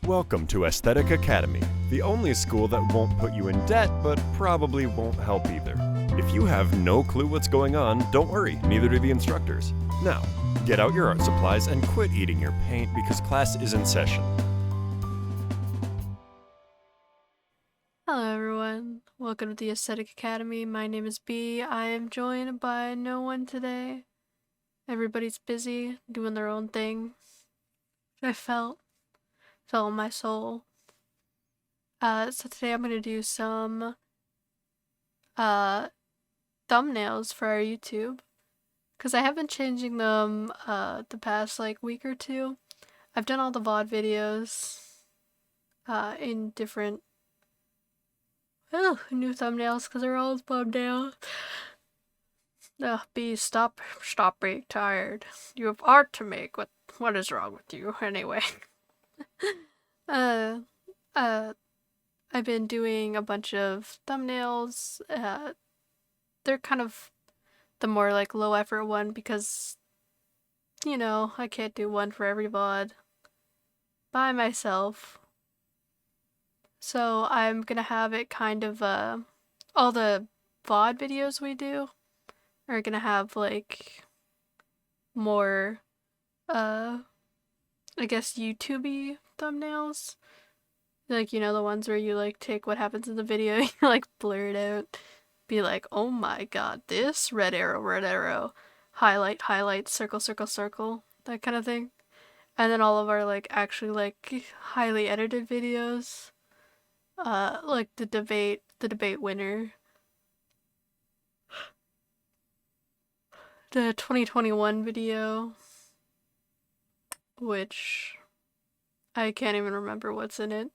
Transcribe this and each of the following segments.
Welcome to Aesthetic Academy, the only school that won't put you in debt, but probably won't help either. If you have no clue what's going on, don't worry, neither do the instructors. Now, get out your art supplies and quit eating your paint because class is in session. Hello everyone, welcome to the Aesthetic Academy. My name is B. I am joined by no one today. Everybody's busy doing their own thing. I felt in my soul. So today I'm gonna do some thumbnails for our YouTube, because I have been changing them the past week or two. I've done all the VOD videos in different new thumbnails because they're all thumbnails. B, stop being tired. You have art to make. What is wrong with you? Anyway. I've been doing a bunch of thumbnails. They're kind of the more low effort one because, you know, I can't do one for every VOD by myself. So I'm gonna have it kind of, all the VOD videos we do are gonna have more I guess YouTube-y thumbnails. You know, the ones where you take what happens in the video, you blur it out. Be like, oh my god, this red arrow, highlight, circle, circle, that kind of thing. And then all of our actually highly edited videos. The debate winner. The 2021 video, which I can't even remember what's in it.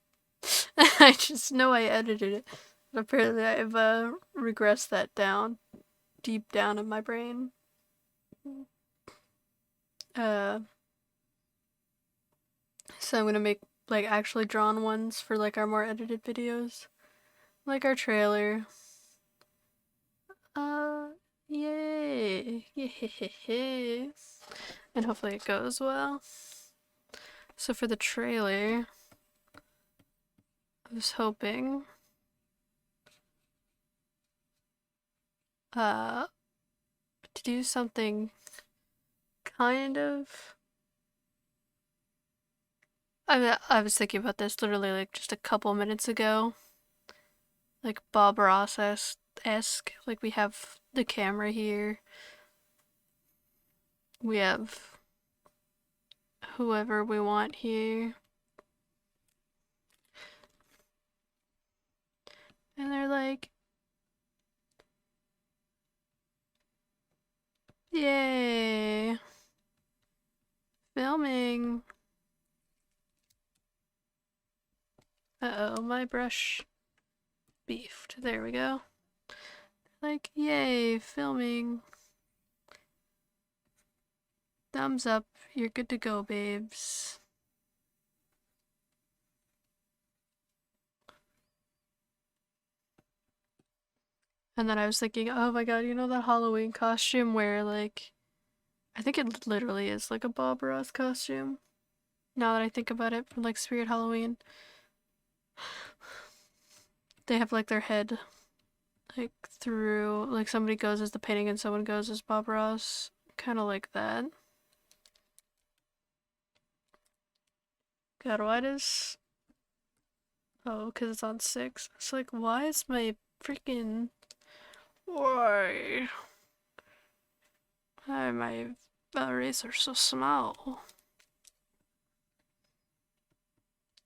I just know I edited it. But apparently I've regressed that down, deep down in my brain. So I'm gonna make actually drawn ones for our more edited videos. Like our trailer. Yay! Yay! And hopefully it goes well. So for the trailer, I was hoping to do something kind of... I was thinking about this literally just a couple minutes ago. Bob Ross-esque. We have the camera here. We have whoever we want here. And they're like, yay! Filming! Uh-oh, my brush beefed. There we go. Yay, filming. Thumbs up, you're good to go, babes. And then I was thinking, oh my god, you know that Halloween costume where I think it literally is a Bob Ross costume. Now that I think about it, from Spirit Halloween. They have their head through, somebody goes as the painting and someone goes as Bob Ross. Kind of like that. God, why does... Oh, because it's on 6. It's why is my freaking... Why? Why are my eraser so small?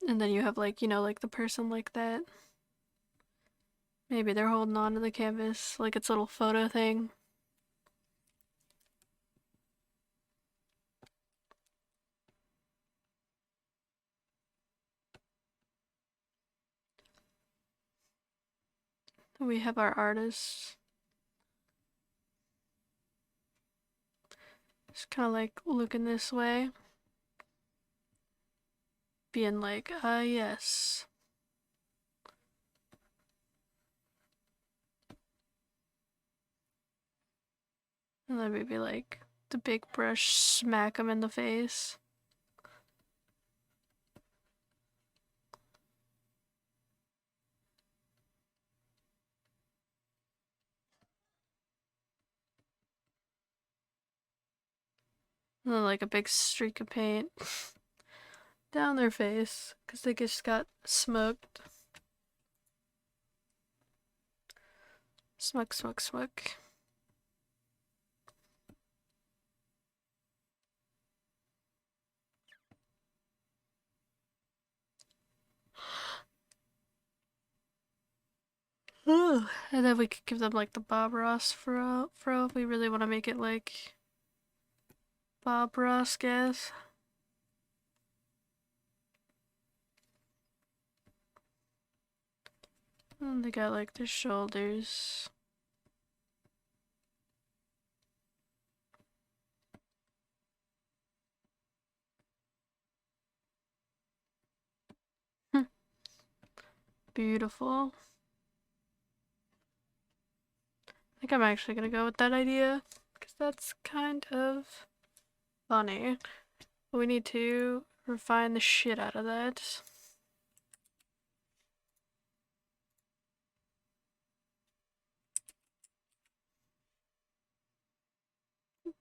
And then you have you know, the person like that. Maybe they're holding on to the canvas, it's a little photo thing. We have our artists. Just kind of looking this way. Being yes. And then maybe the big brush smack him in the face. And then like a big streak of paint down their face because they just got smoked. Smoke, smoke, smoke. And then we could give them like the Bob Ross fro if we really want to make it like Bob Ross, guess. And they got like their shoulders. Beautiful. I think I'm actually gonna go with that idea because that's kind of funny. But we need to refine the shit out of that.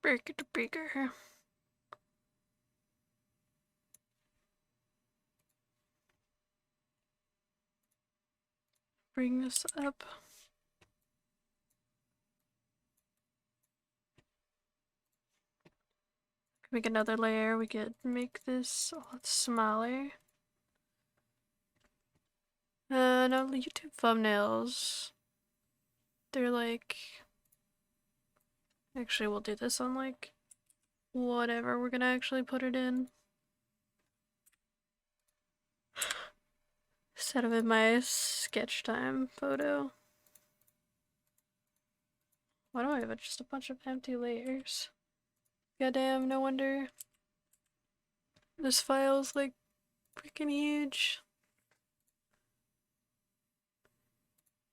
Break it bigger. Bring this up. Make another layer. We could make this a lot smaller. No, YouTube thumbnails. They're like. Actually, we'll do this on like whatever we're gonna actually put it in. Instead of in my sketch time photo. Why do I have just a bunch of empty layers? Goddamn, no wonder this file is like freaking huge.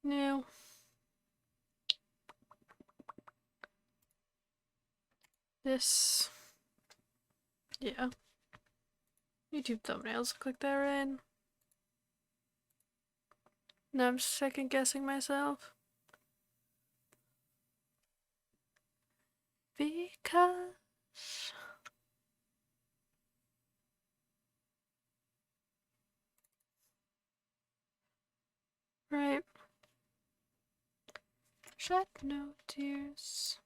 No. This. Yeah. YouTube thumbnails look like that, right? Now I'm second guessing myself. Because. Right. Shed no tears.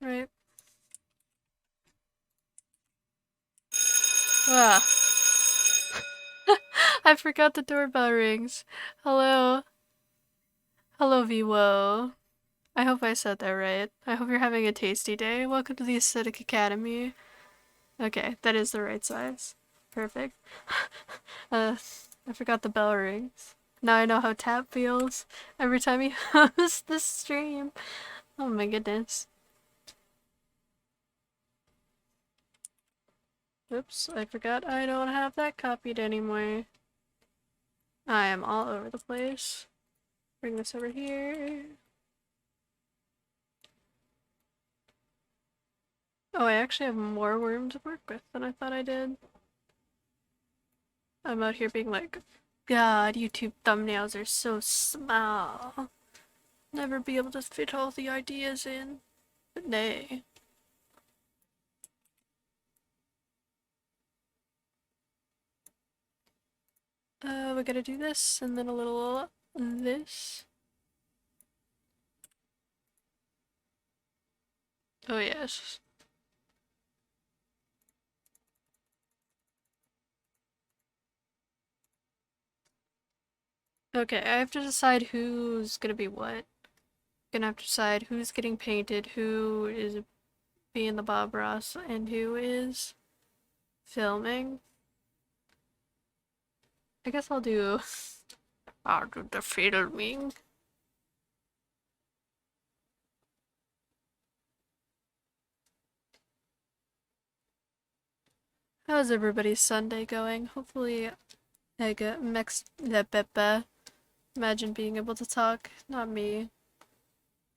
Right. Ah. I forgot the doorbell rings. Hello. Hello, VO. I hope I said that right. I hope you're having a tasty day. Welcome to the Aesthetic Academy. Okay, that is the right size. Perfect. I forgot the bell rings. Now I know how Tap feels every time he hosts the stream. Oh my goodness. Oops, I forgot I don't have that copied anymore. I am all over the place. Bring this over here. Oh, I actually have more room to work with than I thought I did. I'm out here being like, God, YouTube thumbnails are so small. Never be able to fit all the ideas in. But nay. We gotta do this, and then a little this. Oh yes. Okay, I have to decide who's gonna be what. Gonna have to decide who's getting painted, who is being the Bob Ross, and who is filming. I guess I'll do the filming. How's everybody's Sunday going? Hopefully I get imagine being able to talk, not me.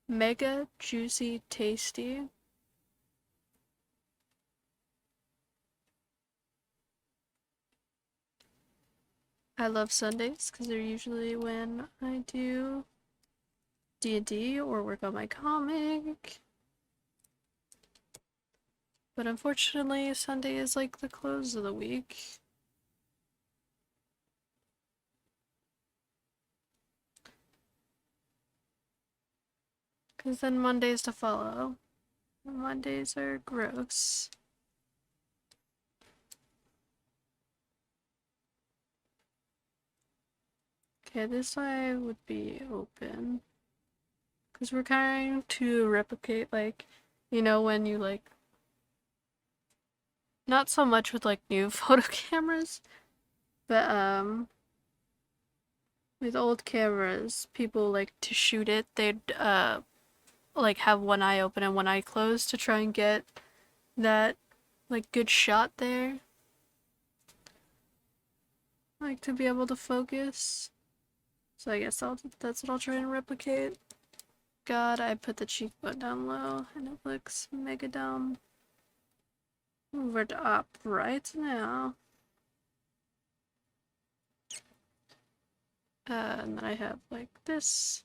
Mega juicy tasty. I love Sundays because they're usually when I do D&D or work on my comic. But unfortunately, Sunday is like the close of the week. Because then Mondays to follow. Mondays are gross. Okay, this side would be open. Because we're trying to replicate, like, you know, when you, like, not so much with, like, new photo cameras, but, with old cameras, people like to shoot it, they'd, like, have one eye open and one eye closed to try and get that, like, good shot there. Like, to be able to focus. So I guess that's what I'll try and replicate. God, I put the cheekbone down low and it looks mega dumb. Move it up right now. And then I have like this.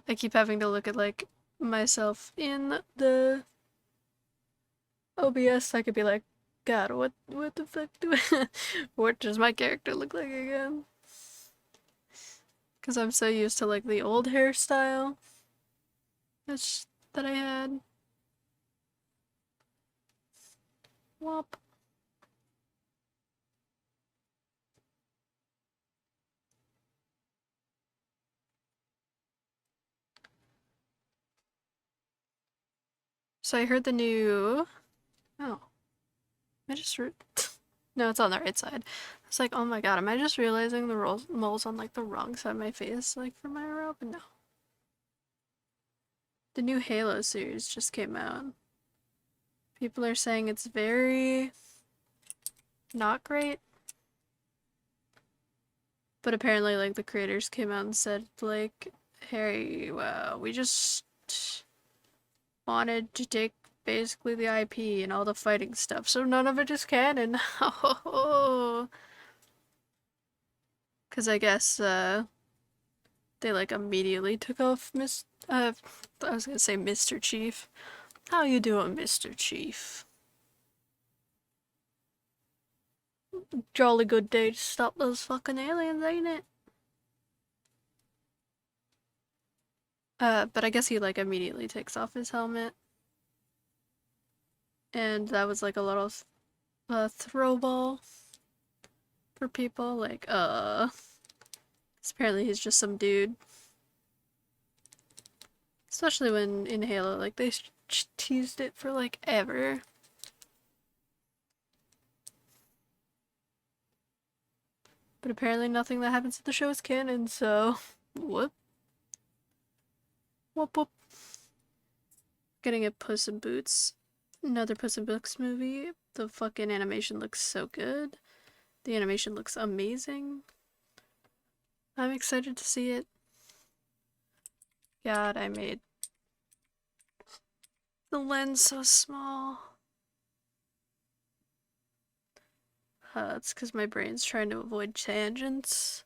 I keep having to look at like myself in the OBS. I could be like, God, what the fuck do I what does my character look like again? Because I'm so used to like the old hairstyle that I had. Wop. So I heard the new. Oh, I just no, it's on the right side. It's like, oh my god, am I just realizing the mole's on like the wrong side of my face, like for my robe? No. The new Halo series just came out. People are saying it's very not great. But apparently, like, the creators came out and said, like, hey, well, we just wanted to take basically the IP and all the fighting stuff, so none of it is canon. Because I guess, they, like, immediately took off I was gonna say Mr. Chief. How you doing, Mr. Chief? Jolly good day to stop those fucking aliens, ain't it? But I guess he, like, immediately takes off his helmet. And that was, like, a little throwball for people. Like, 'cause apparently he's just some dude. Especially when in Halo, like, they teased it for, like, ever. But apparently nothing that happens in the show is canon, so whoop. Whoop whoop. Getting a Puss in Boots. Another Puss in Boots movie. The fucking animation looks so good. The animation looks amazing. I'm excited to see it. God, I made the lens so small. It's because my brain's trying to avoid tangents.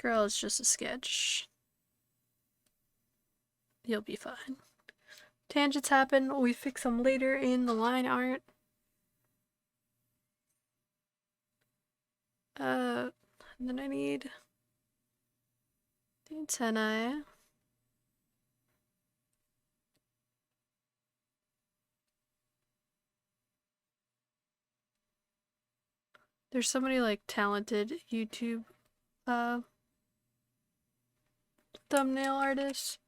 Girl, it's just a sketch. You'll be fine. Tangents happen, we fix them later in the line art. And then I need the antennae. There's so many like talented YouTube thumbnail artists.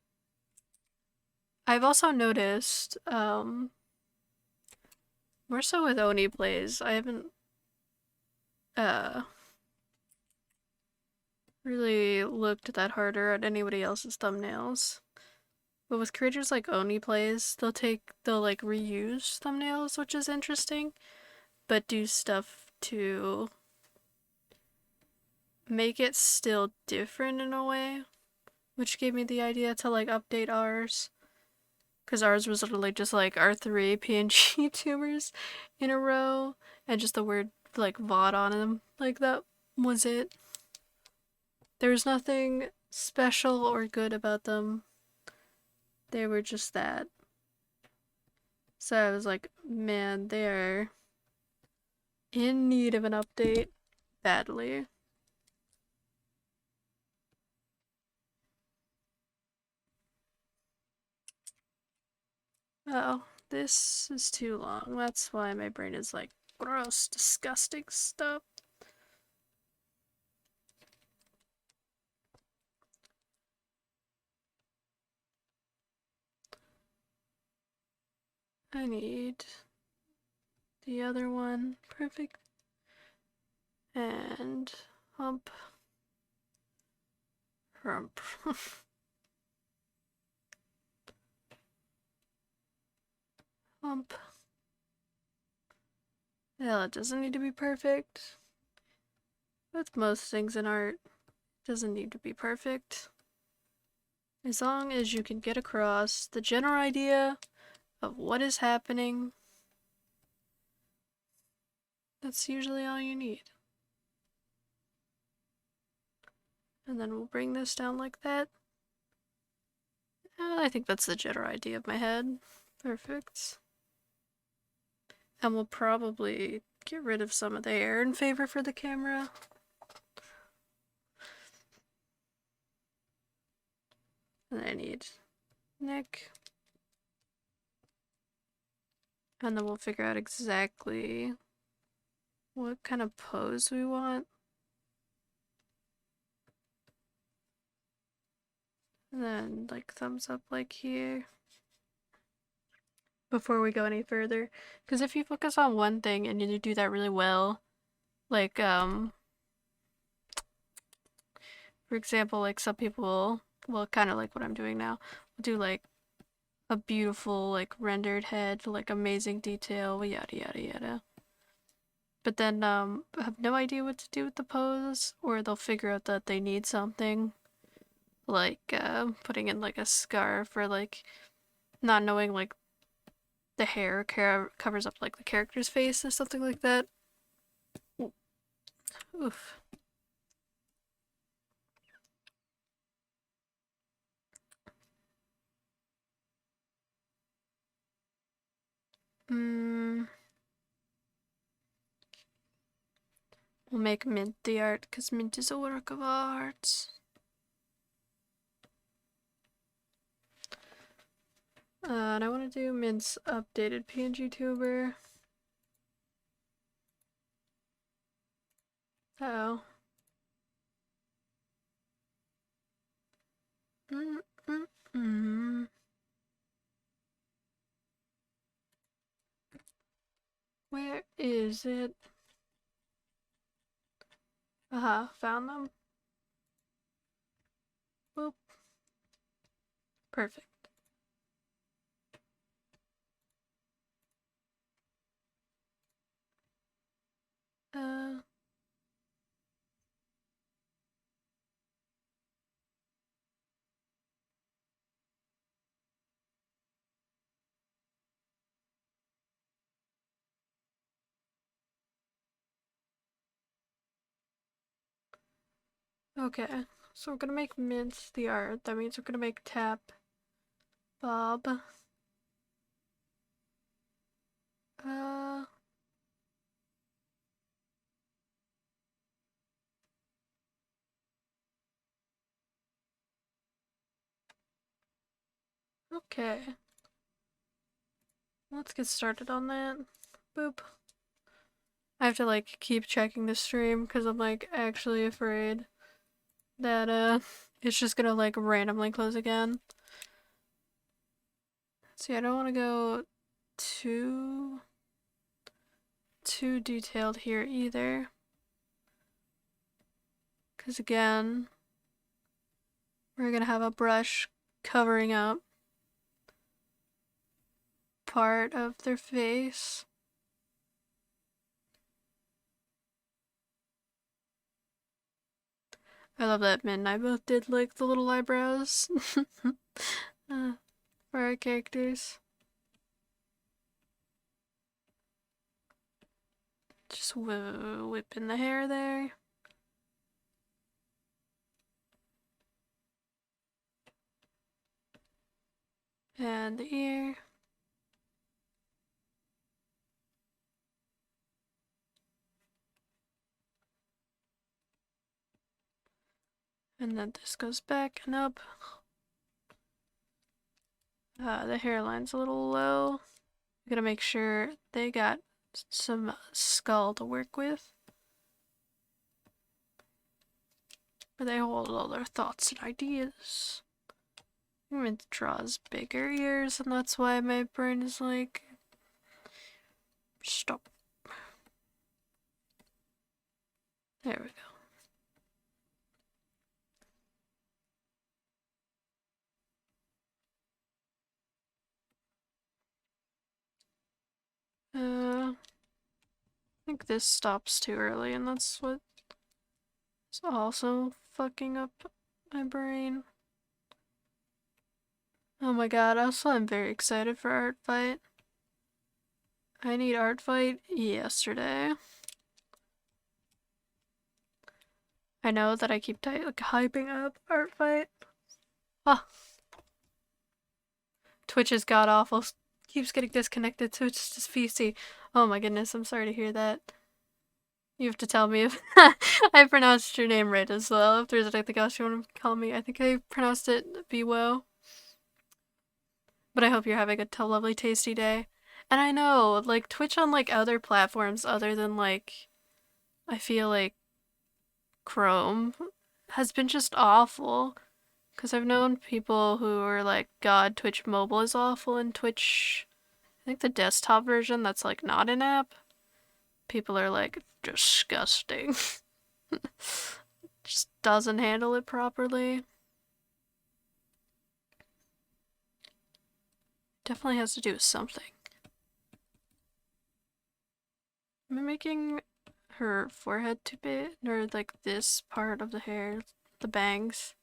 I've also noticed, more so with Oni Plays, I haven't really looked that harder at anybody else's thumbnails. But with creators like Oni Plays, they'll like reuse thumbnails, which is interesting, but do stuff to make it still different in a way, which gave me the idea to like update ours. Because ours was literally just like our three PNG tubers in a row and just the word like VOD on them. Like that was it. There was nothing special or good about them. They were just that. So I was like, man, they're in need of an update badly. Oh, this is too long. That's why my brain is like, gross, disgusting stuff. I need the other one. Perfect. And hump. Hump. Hump. Well, it doesn't need to be perfect. With most things in art, it doesn't need to be perfect. As long as you can get across the general idea of what is happening, that's usually all you need. And then we'll bring this down like that. I think that's the general idea of my head. Perfect. And we'll probably get rid of some of the hair in favor for the camera. And I need neck. And then we'll figure out exactly what kind of pose we want. And then like thumbs up like here. Before we go any further. Because if you focus on one thing and you do that really well, like for example, like some people, well, kind of like what I'm doing now, will do like a beautiful like rendered head, like amazing detail, yada yada yada. But then have no idea what to do with the pose, or they'll figure out that they need something, like putting in like a scarf, or like not knowing like the hair covers up like the character's face or something like that. Oof. We'll make Mint the art, because Mint is a work of art. And I want to do Mint's updated PNG tuber. Uh oh. Where is it? Found them. Boop. Perfect. Uh. Okay, so we're gonna make Mint the art. That means we're gonna make Tap Bob. Uh. Okay. Let's get started on that. Boop. I have to like keep checking the stream because I'm like actually afraid that it's just gonna like randomly close again. See, I don't want to go too detailed here either, because again we're gonna have a brush covering up part of their face. I love that Min and I both did like the little eyebrows. for our characters. Just whipping the hair there. And the ear. And then this goes back and up. The hairline's a little low. I'm gonna make sure they got some skull to work with. Where they hold all their thoughts and ideas. I'm meant to draw bigger ears, and that's why my brain is like, stop. There we go. I think this stops too early, and that's what is also fucking up my brain. Oh my god, also I'm very excited for Art Fight. I need Art Fight yesterday. I know that I keep hyping up Art Fight. Ah. Twitch is god awful. Keeps getting disconnected, so it's just PC. Oh my goodness, I'm sorry to hear that. You have to tell me if I pronounced your name right as well. If there's anything else you want to call me, I think I pronounced it Biwo. But I hope you're having a lovely, tasty day. And I know, like, Twitch on, like, other platforms other than, like, I feel like Chrome has been just awful. Because I've known people who are like, God, Twitch mobile is awful, and Twitch, I think the desktop version that's like not an app, people are like, disgusting. Just doesn't handle it properly. Definitely has to do with something. Am I making her forehead too big? Or like this part of the hair, the bangs,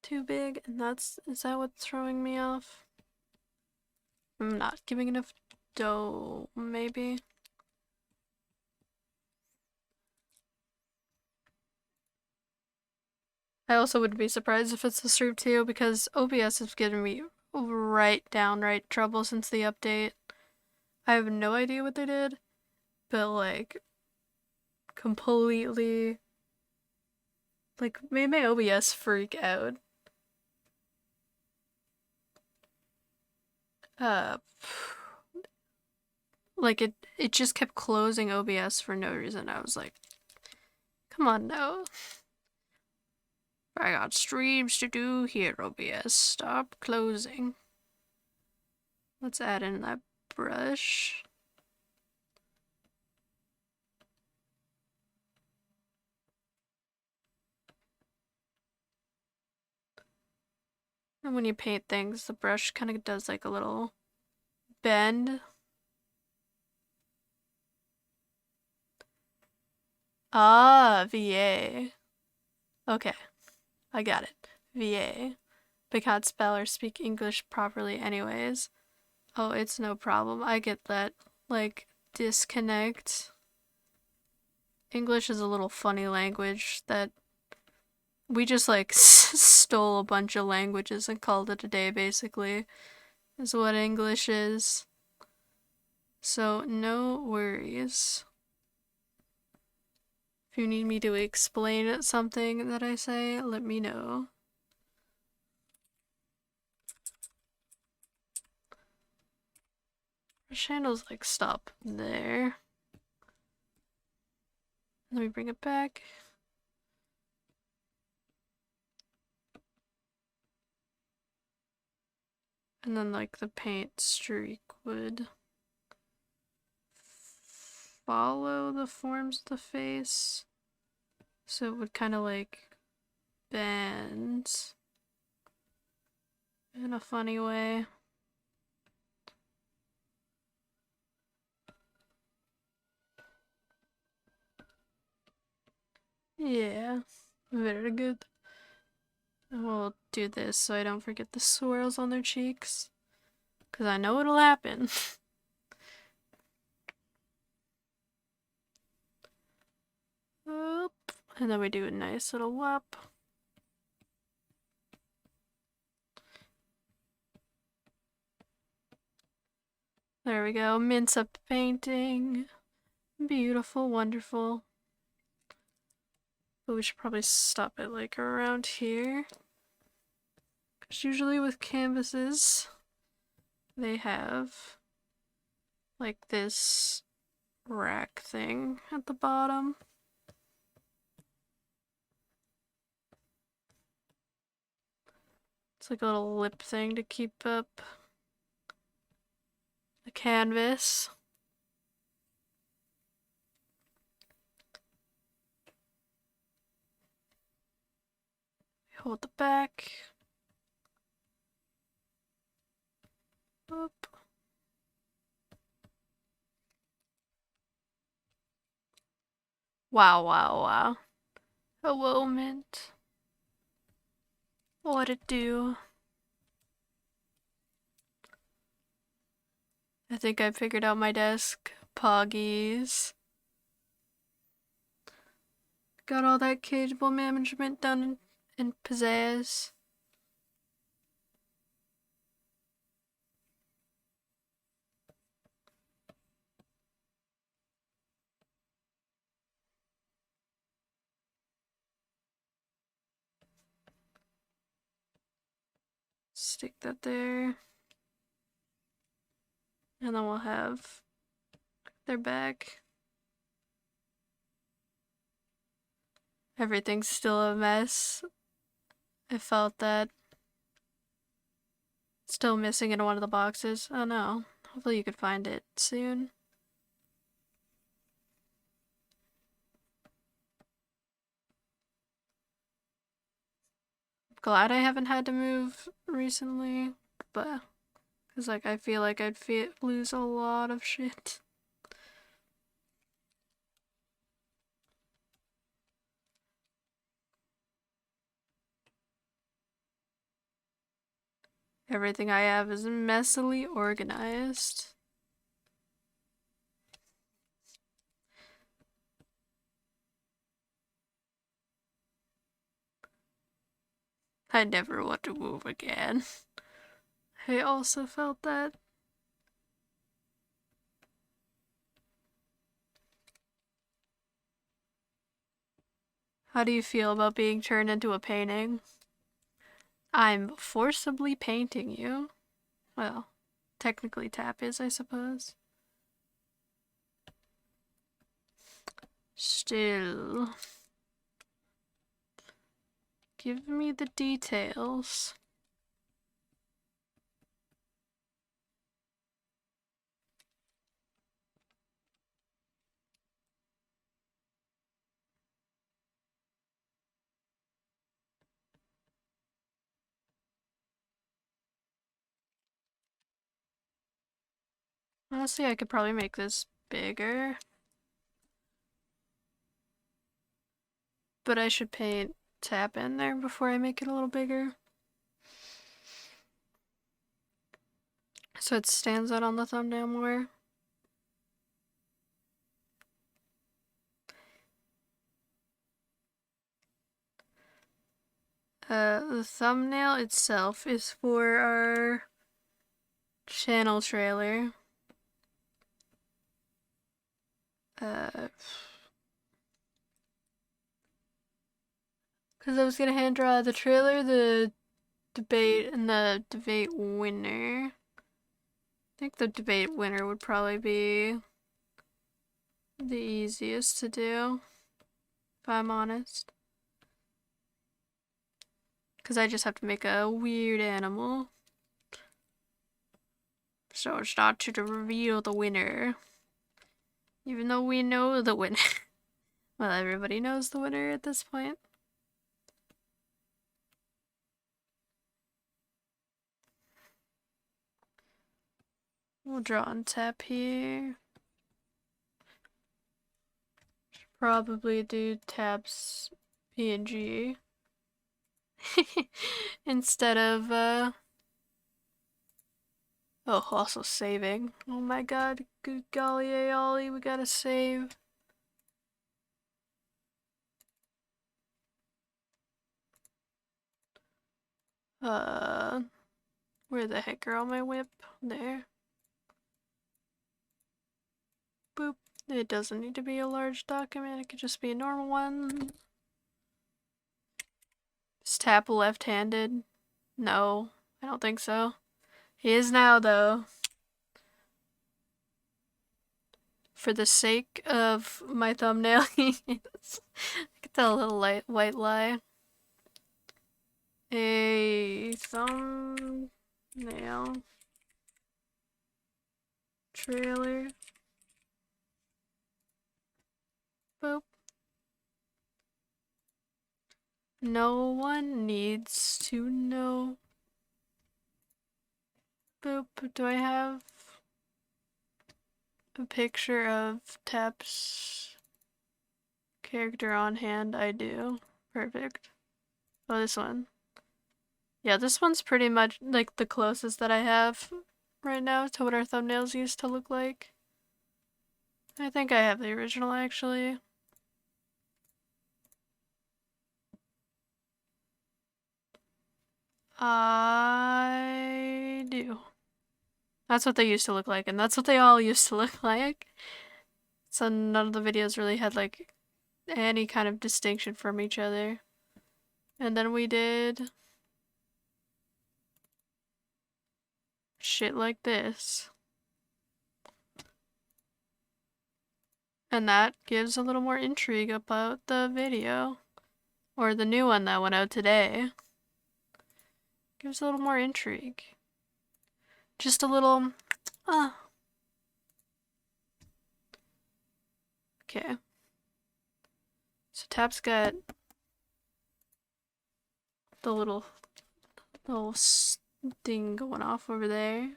too big? And is that what's throwing me off? I'm not giving enough dough, maybe? I also wouldn't be surprised if it's the stream too, because OBS has given me downright trouble since the update. I have no idea what they did, but like, completely, like, made my OBS freak out. Like it just kept closing OBS for no reason. I was like, come on now. I got streams to do here, OBS. Stop closing. Let's add in that brush. And when you paint things, the brush kind of does like a little bend. Ah, VA. Okay, I got it. VA. But can't spell or speak English properly anyways. Oh, it's no problem. I get that. Like, disconnect. English is a little funny language that we just like stole a bunch of languages and called it a day, basically, is what English is. So, no worries. If you need me to explain something that I say, let me know. Brush handle's like stop there. Let me bring it back. And then like the paint streak would follow the forms of the face. So it would kind of like bend in a funny way. Yeah, very good. We'll do this so I don't forget the swirls on their cheeks. Because I know it'll happen. Oop. And then we do a nice little wop. There we go. Mince up the painting. Beautiful, wonderful. But we should probably stop it like around here. Because usually with canvases, they have like this rack thing at the bottom. It's like a little lip thing to keep up the canvas. Hold the back. Up. Wow, wow, wow. Hello, Mint. What it do? I think I figured out my desk. Poggies. Got all that cageable management done in pizzazz. Stick that there. And then we'll have their bag. Everything's still a mess. I felt that. Still missing in one of the boxes. Oh no. Hopefully you could find it soon. Glad I haven't had to move recently, but because like I feel like I'd lose a lot of shit. Everything I have is messily organized. I never want to move again. I also felt that. How do you feel about being turned into a painting? I'm forcibly painting you. Well, technically Tap is, I suppose. Still. Give me the details. Honestly, I could probably make this bigger. But I should paint Tap in there before I make it a little bigger. So it stands out on the thumbnail more. The thumbnail itself is for our channel trailer. Because I was gonna hand draw the trailer, the debate, and the debate winner. I think the debate winner would probably be the easiest to do, if I'm honest. Because I just have to make a weird animal. So it's not to reveal the winner. Even though we know the winner. Well, everybody knows the winner at this point. We'll draw on Tap here. Should probably do Tap's PNG. Instead of, oh, also saving. Oh my god, good golly, Ollie, we gotta save. Where the heck are all my whip? There. Boop. It doesn't need to be a large document, it could just be a normal one. Is Tap left-handed? No, I don't think so. He is now, though. For the sake of my thumbnail, he is. I could tell a little white lie. A thumbnail trailer. Boop. No one needs to know. Boop. Do I have a picture of Tap's character on hand? I do. Perfect. Oh, this one. Yeah, this one's pretty much like the closest that I have right now to what our thumbnails used to look like. I think I have the original actually. I do. That's what they used to look like, and that's what they all used to look like. So none of the videos really had like any kind of distinction from each other. And then we did shit like this. And that gives a little more intrigue about the video. Or the new one that went out today. Gives a little more intrigue. Just a little, okay. So Tap's got the little thing going off over there.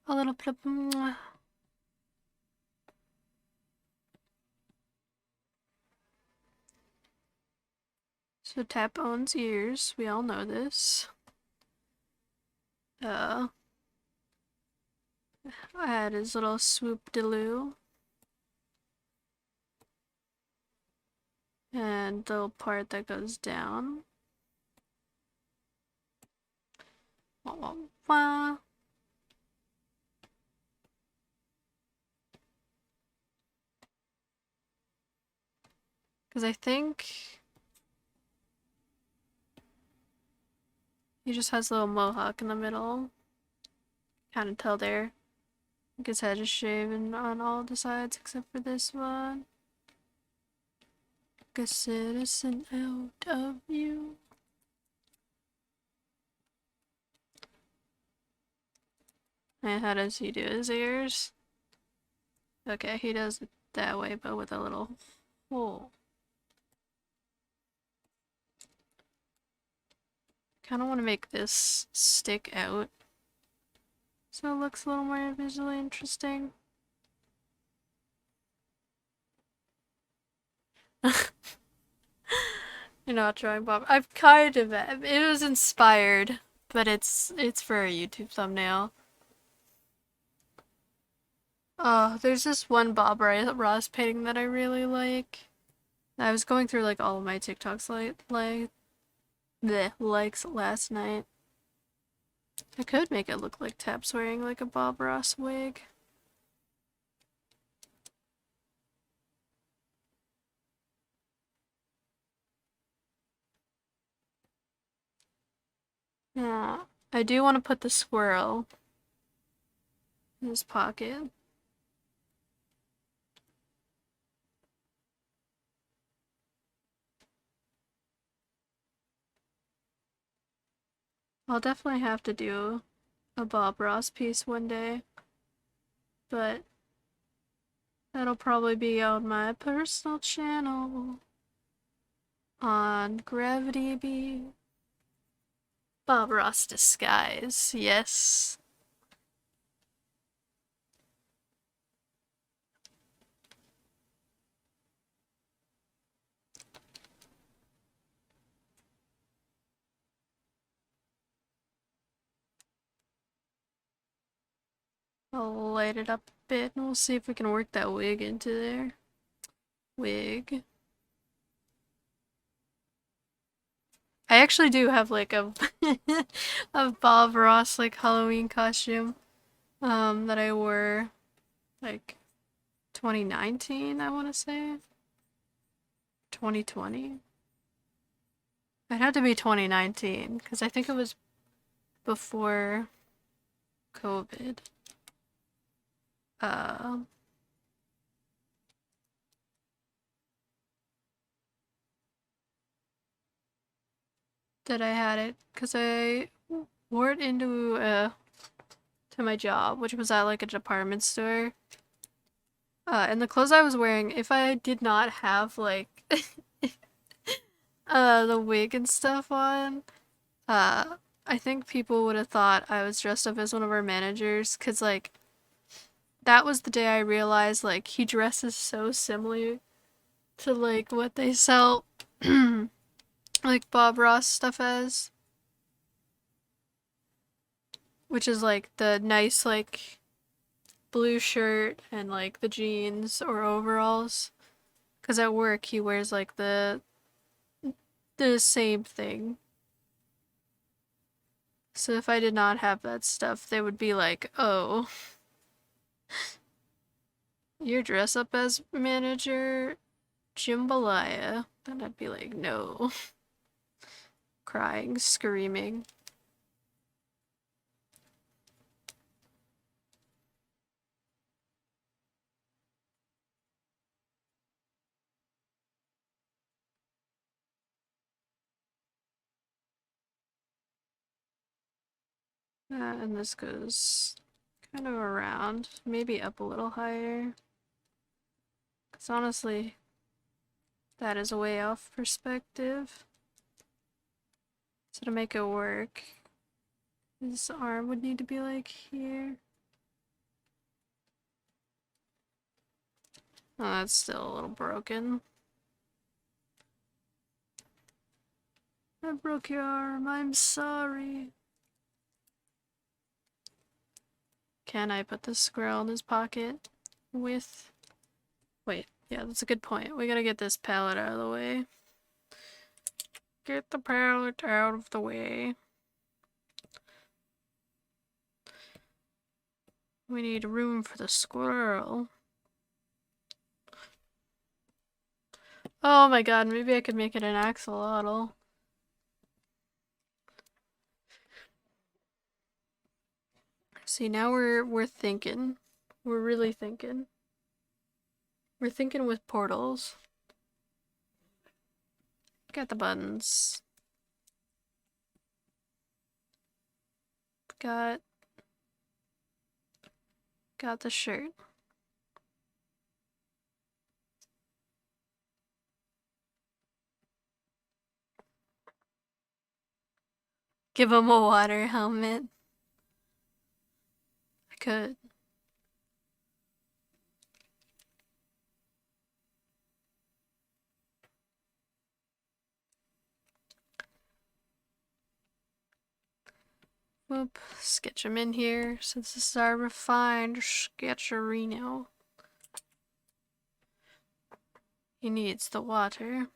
A little bit of, so Tap owns ears, we all know this. I had his little swoop-de-loo. And the part that goes down. Wah, wah, wah. Because I think he just has a little mohawk in the middle. Kind of tell there. I think his head is shaven on all the sides except for this one. Like a citizen out of you. And how does he do his ears? Okay, he does it that way, but with a little hole. Kind of want to make this stick out so it looks a little more visually interesting. You're not drawing Bob. I've kind of, it was inspired, but it's for a YouTube thumbnail. Oh, there's this one Bob Ross painting that I really like. I was going through like all of my TikToks likes last night. I could make it look like Tap's wearing like a Bob Ross wig. Yeah, I do want to put the squirrel in his pocket. I'll definitely have to do a Bob Ross piece one day, but that'll probably be on my personal channel on Gravity B. Bob Ross disguise, yes. I'll light it up a bit and we'll see if we can work that wig into there. Wig. I actually do have like a a Bob Ross like Halloween costume that I wore like 2019, I want to say. 2020. It had to be 2019 because I think it was before COVID. That I had it because I wore it into to my job, which was at like a department store. And the clothes I was wearing, if I did not have like the wig and stuff on, I think people would have thought I was dressed up as one of our managers, cause like that was the day I realized like he dresses so similar to like what they sell like Bob Ross stuff as, which is like the nice like blue shirt and like the jeans or overalls. Cause at work he wears like the same thing. So if I did not have that stuff, they would be like, "Oh, you're dressed up as manager Jambalaya." Then I'd be like, "No." Crying, screaming. And this goes kind of around, maybe up a little higher. Because honestly, that is a way off perspective. So to make it work, his arm would need to be like here. Oh, that's still a little broken. I broke your arm, I'm sorry. Can I put the squirrel in his pocket with... Wait, yeah, that's a good point. We gotta get this pallet out of the way. Get the pallet out of the way. We need room for the squirrel. Oh my god, maybe I could make it an axolotl. See, now we're thinking. We're really thinking. We're thinking with portals. Got the buttons. Got the shirt. Give him a water helmet. I could. Whoop, sketch him in here since this is our refined sketcherino. He needs the water.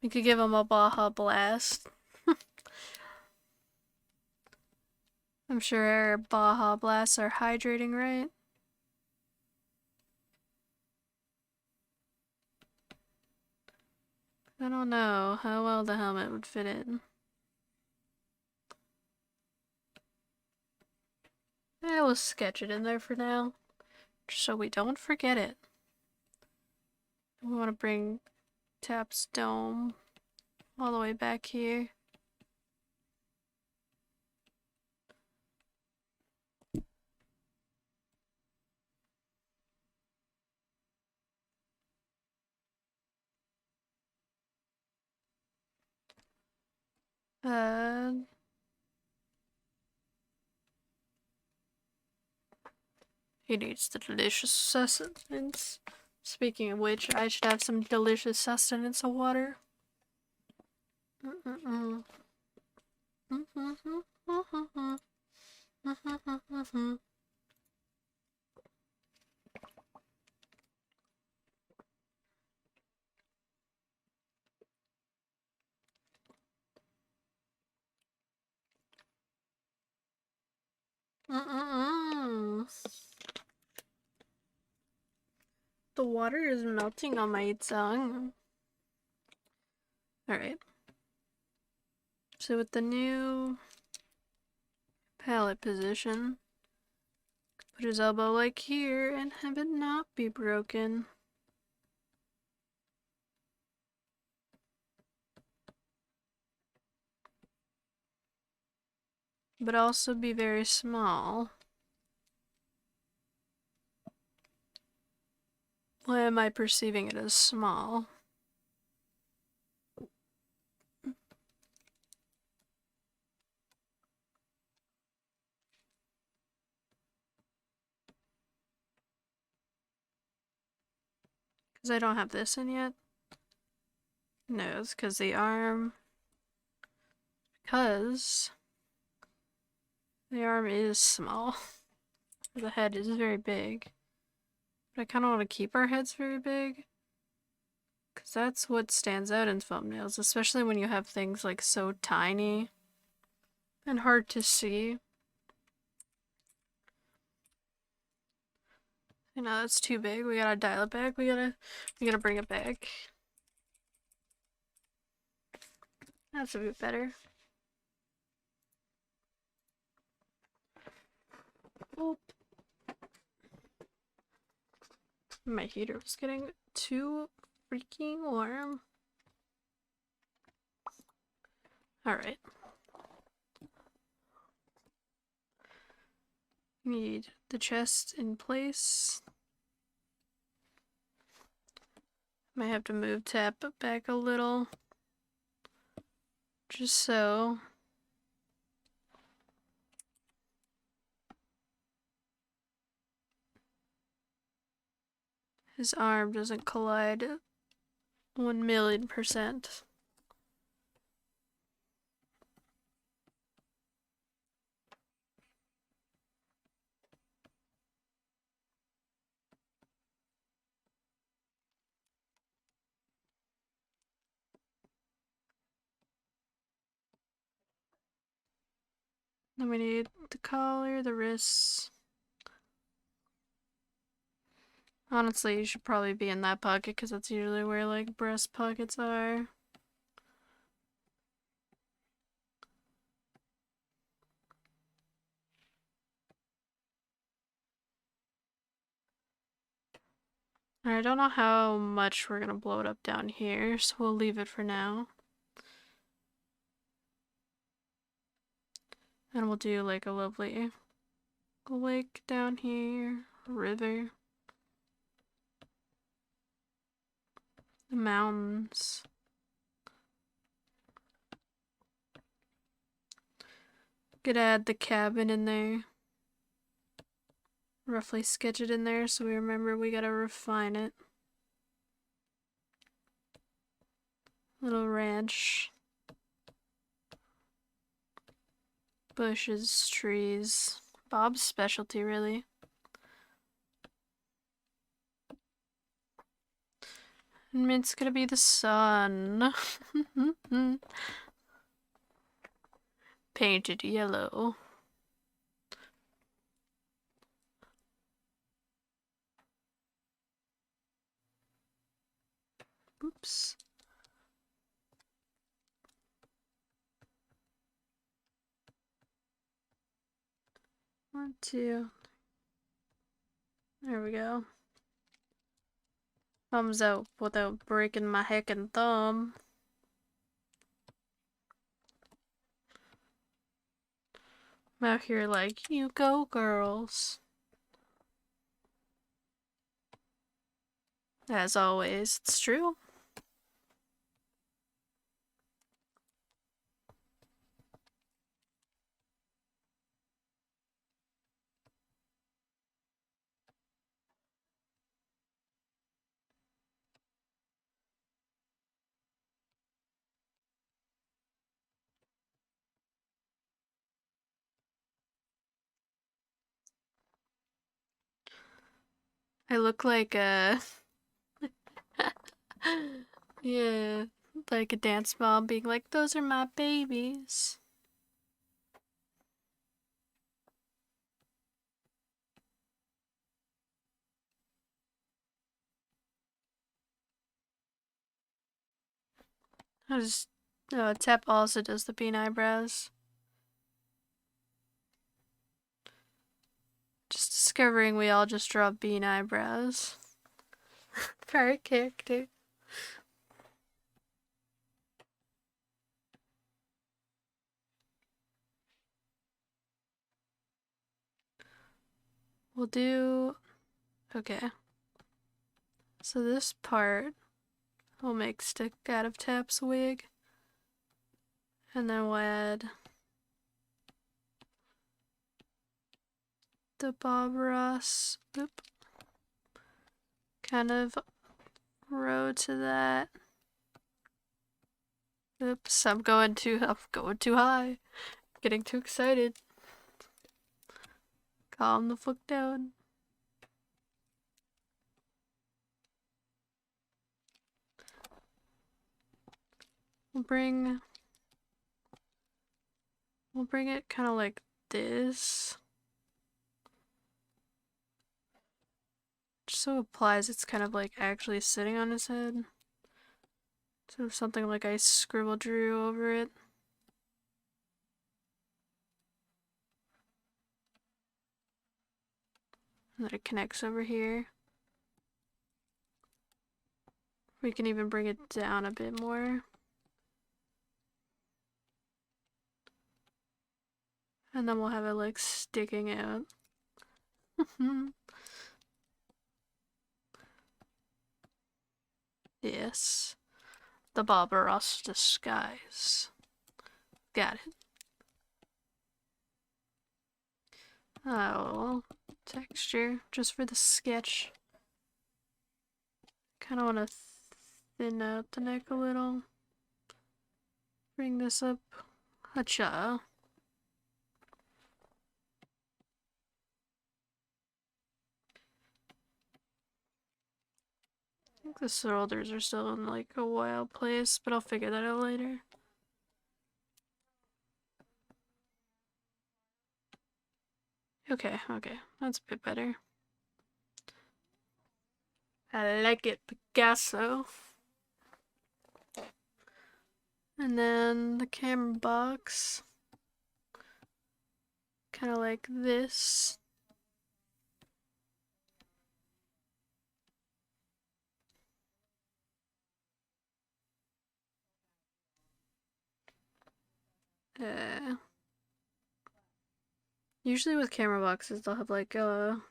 We could give him a Baja Blast. I'm sure Baja Blasts are hydrating, right? I don't know how well the helmet would fit in. Yeah, we'll sketch it in there for now, just so we don't forget it. We want to bring Tap's dome all the way back here. He needs the delicious sustenance. Speaking of which, I should have some delicious sustenance of water. The water is melting on my tongue. Alright. So with the new palette position, put his elbow like here and have it not be broken. But also be very small. Why am I perceiving it as small? Because I don't have this in yet? No, it's because the arm. Because the arm is small. The head is very big. But I kind of want to keep our heads very big. Because that's what stands out in thumbnails, especially when you have things like so tiny and hard to see. You know, that's too big. We gotta dial it back. We gotta bring it back. That's a bit better. Oh. My heater was getting too freaking warm. Alright. Need the chest in place. Might have to move tap back a little. Just so. His arm doesn't collide 1,000,000%. Then we need the collar, the wrists. Honestly, you should probably be in that pocket because that's usually where like breast pockets are. I don't know how much we're gonna blow it up down here, so we'll leave it for now. And we'll do like a lovely lake down here, a river, the mountains. Could add the cabin in there. Roughly sketch it in there so we remember we gotta refine it. Little ranch. Bushes, trees. Bob's specialty, really. And it's gonna be the sun. Painted yellow. Oops. One, two. There we go. Thumbs out without breaking my heckin' thumb. I'm out here like, you go girls. As always, it's true. I look like a yeah, like a dance mom being like, "Those are my babies." I just Tep also does the bean eyebrows. Just discovering we all just draw bean eyebrows for our character. We'll do okay. So this part we'll make stick out of Tep's wig. And then we'll add the Bob Ross kind of row to that. Oops, I'm going too high. Getting too excited. Calm the fuck down. We'll bring it kind of like this. Just so it applies it's kind of like actually sitting on his head. Sort of something like I scribble drew over it. And then it connects over here. We can even bring it down a bit more. And then we'll have it like sticking out. Yes. The Bob Ross disguise. Got it. Oh, texture just for the sketch. Kind of want to thin out the neck a little. Bring this up. Hacha. I think the shoulders are still in like a wild place, but I'll figure that out later. Okay, that's a bit better. I like it, Picasso. And then the camera box. Kind of like this. Usually with camera boxes they'll have like the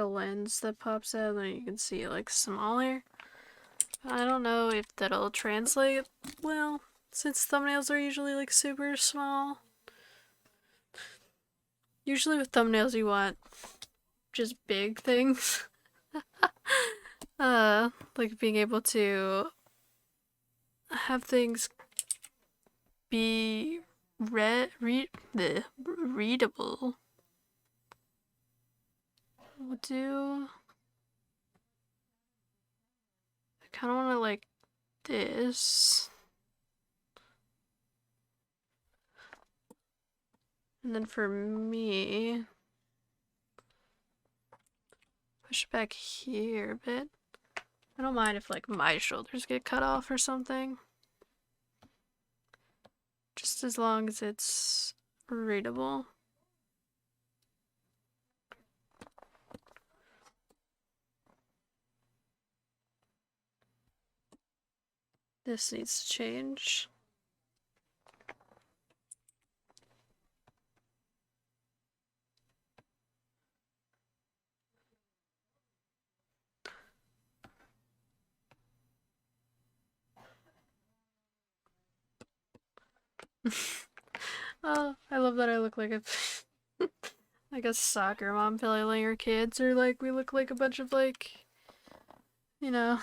lens that pops out and you can see it like smaller. I don't know if that'll translate well since thumbnails are usually like super small. Usually with thumbnails you want just big things. Like being able to have things be readable. We'll do. I kind of want to like this. And then for me, push back here a bit. I don't mind if like my shoulders get cut off or something. Just as long as it's readable. This needs to change. Oh, I love that I look like a like a soccer mom piling her kids, or like we look like a bunch of like, you know.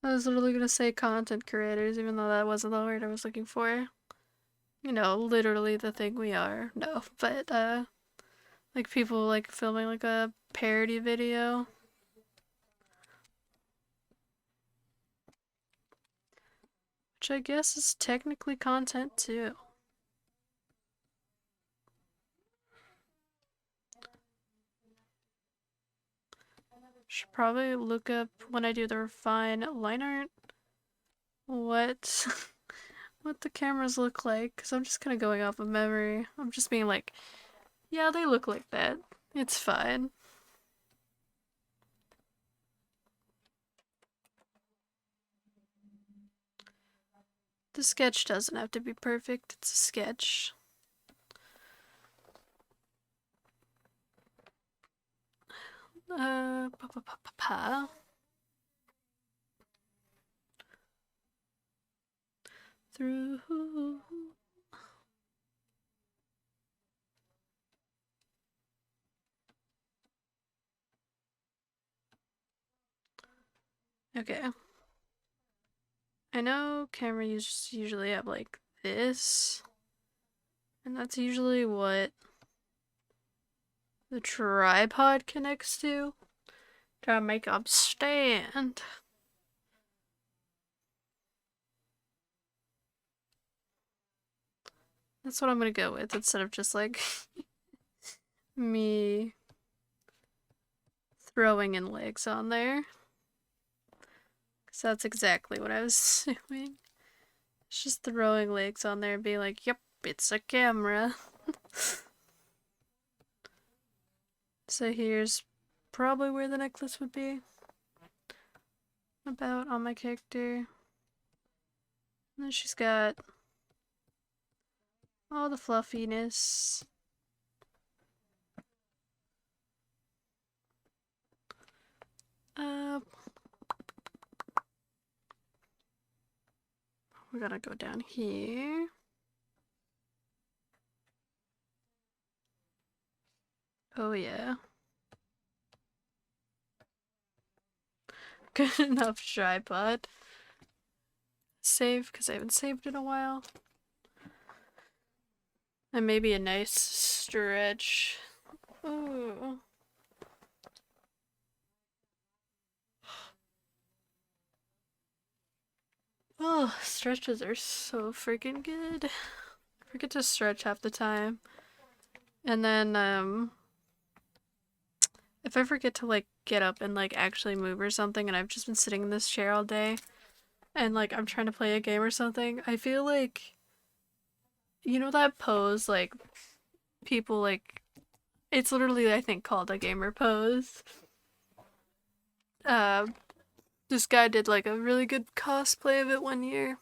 I was literally gonna say content creators, even though that wasn't the word I was looking for. You know, literally the thing we are. No, but like people like filming like a parody video. Which I guess is technically content too. Should probably look up when I do the refine line art what what the cameras look like, because I'm just kind of going off of memory. I'm just being like, yeah, they look like that. It's fine. The sketch doesn't have to be perfect, it's a sketch. Through. Okay. I know camera usually have like this, and that's usually what the tripod connects to make up stand. That's what I'm gonna go with instead of just like me throwing in legs on there. Because that's exactly what I was doing. It's just throwing legs on there and being like, yep, it's a camera. So here's probably where the necklace would be. About on my character. And then she's got all the fluffiness. We gotta go down here. Oh yeah. Good enough tripod. Save, because I haven't saved in a while. And maybe a nice stretch. Ooh. Oh, stretches are so freaking good. I forget to stretch half the time. And then, if I forget to, like, get up and, like, actually move or something, and I've just been sitting in this chair all day, and, like, I'm trying to play a game or something, I feel like, you know that pose, like, people, like, it's literally, I think, called a gamer pose. This guy did, like, a really good cosplay of it one year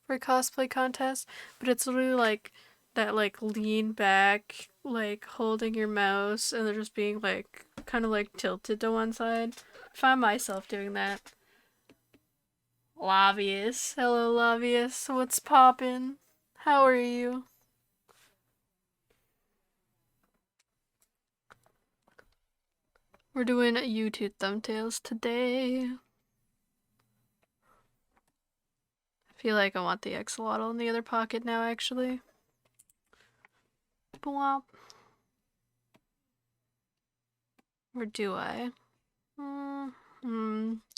for a cosplay contest, but it's literally, like, that, like, lean back, like, holding your mouse, and they're just being, like, kind of, like, tilted to one side. I find myself doing that. Lavius. Hello, Lavius. What's poppin'? How are you? We're doing YouTube thumbtails today. I feel like I want the axolotl in the other pocket now, actually. Blop. Or do I?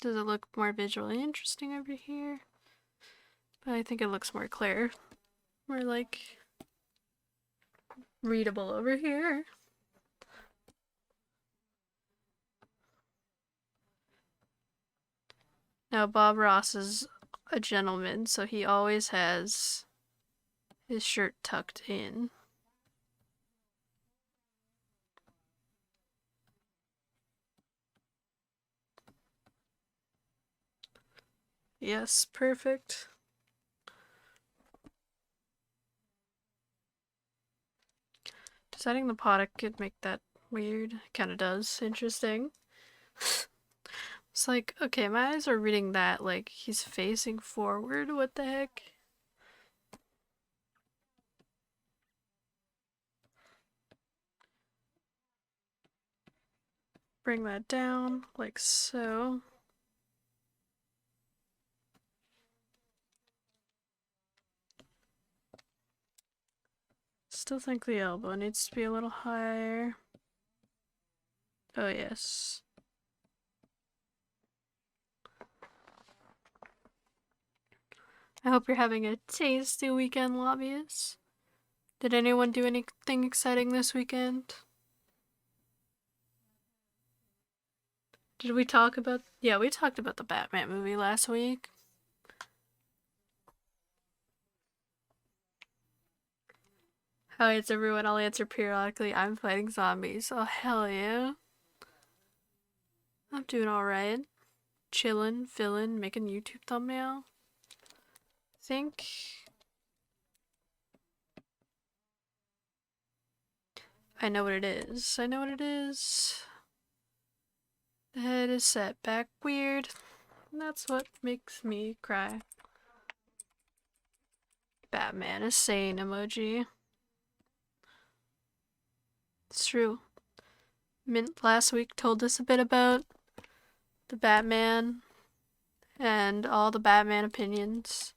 Does it look more visually interesting over here? But I think it looks more clear. More like readable over here. Now Bob Ross is a gentleman, so he always has his shirt tucked in. Yes, perfect. Deciding the pot could make that weird. Kinda does. Interesting. It's like, okay, my eyes are reading that like he's facing forward. What the heck? Bring that down like so. Still think the elbow needs to be a little higher. Oh, yes. I hope you're having a tasty weekend, lobbyists. Did anyone do anything exciting this weekend? Did we talk about... Yeah, we talked about the Batman movie last week. Hi, it's everyone. I'll answer periodically. I'm fighting zombies. Oh, hell yeah. I'm doing alright. Chillin', fillin', making YouTube thumbnail. Think... I know what it is. I know what it is. The head is set back weird. And that's what makes me cry. Batman is sane emoji. It's true. Mint last week told us a bit about the Batman and all the Batman opinions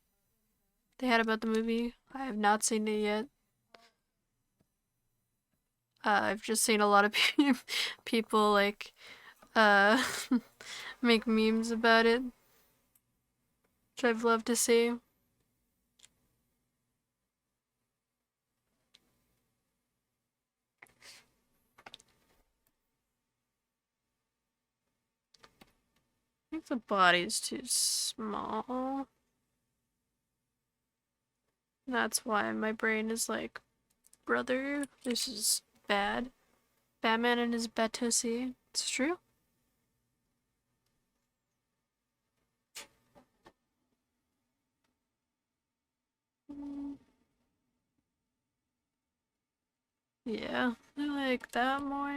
they had about the movie. I have not seen it yet. I've just seen a lot of people like make memes about it, which I've loved to see. I think the body's too small. That's why my brain is like, brother, this is bad. Batman and his Batosi. It's true. Yeah, I like that more.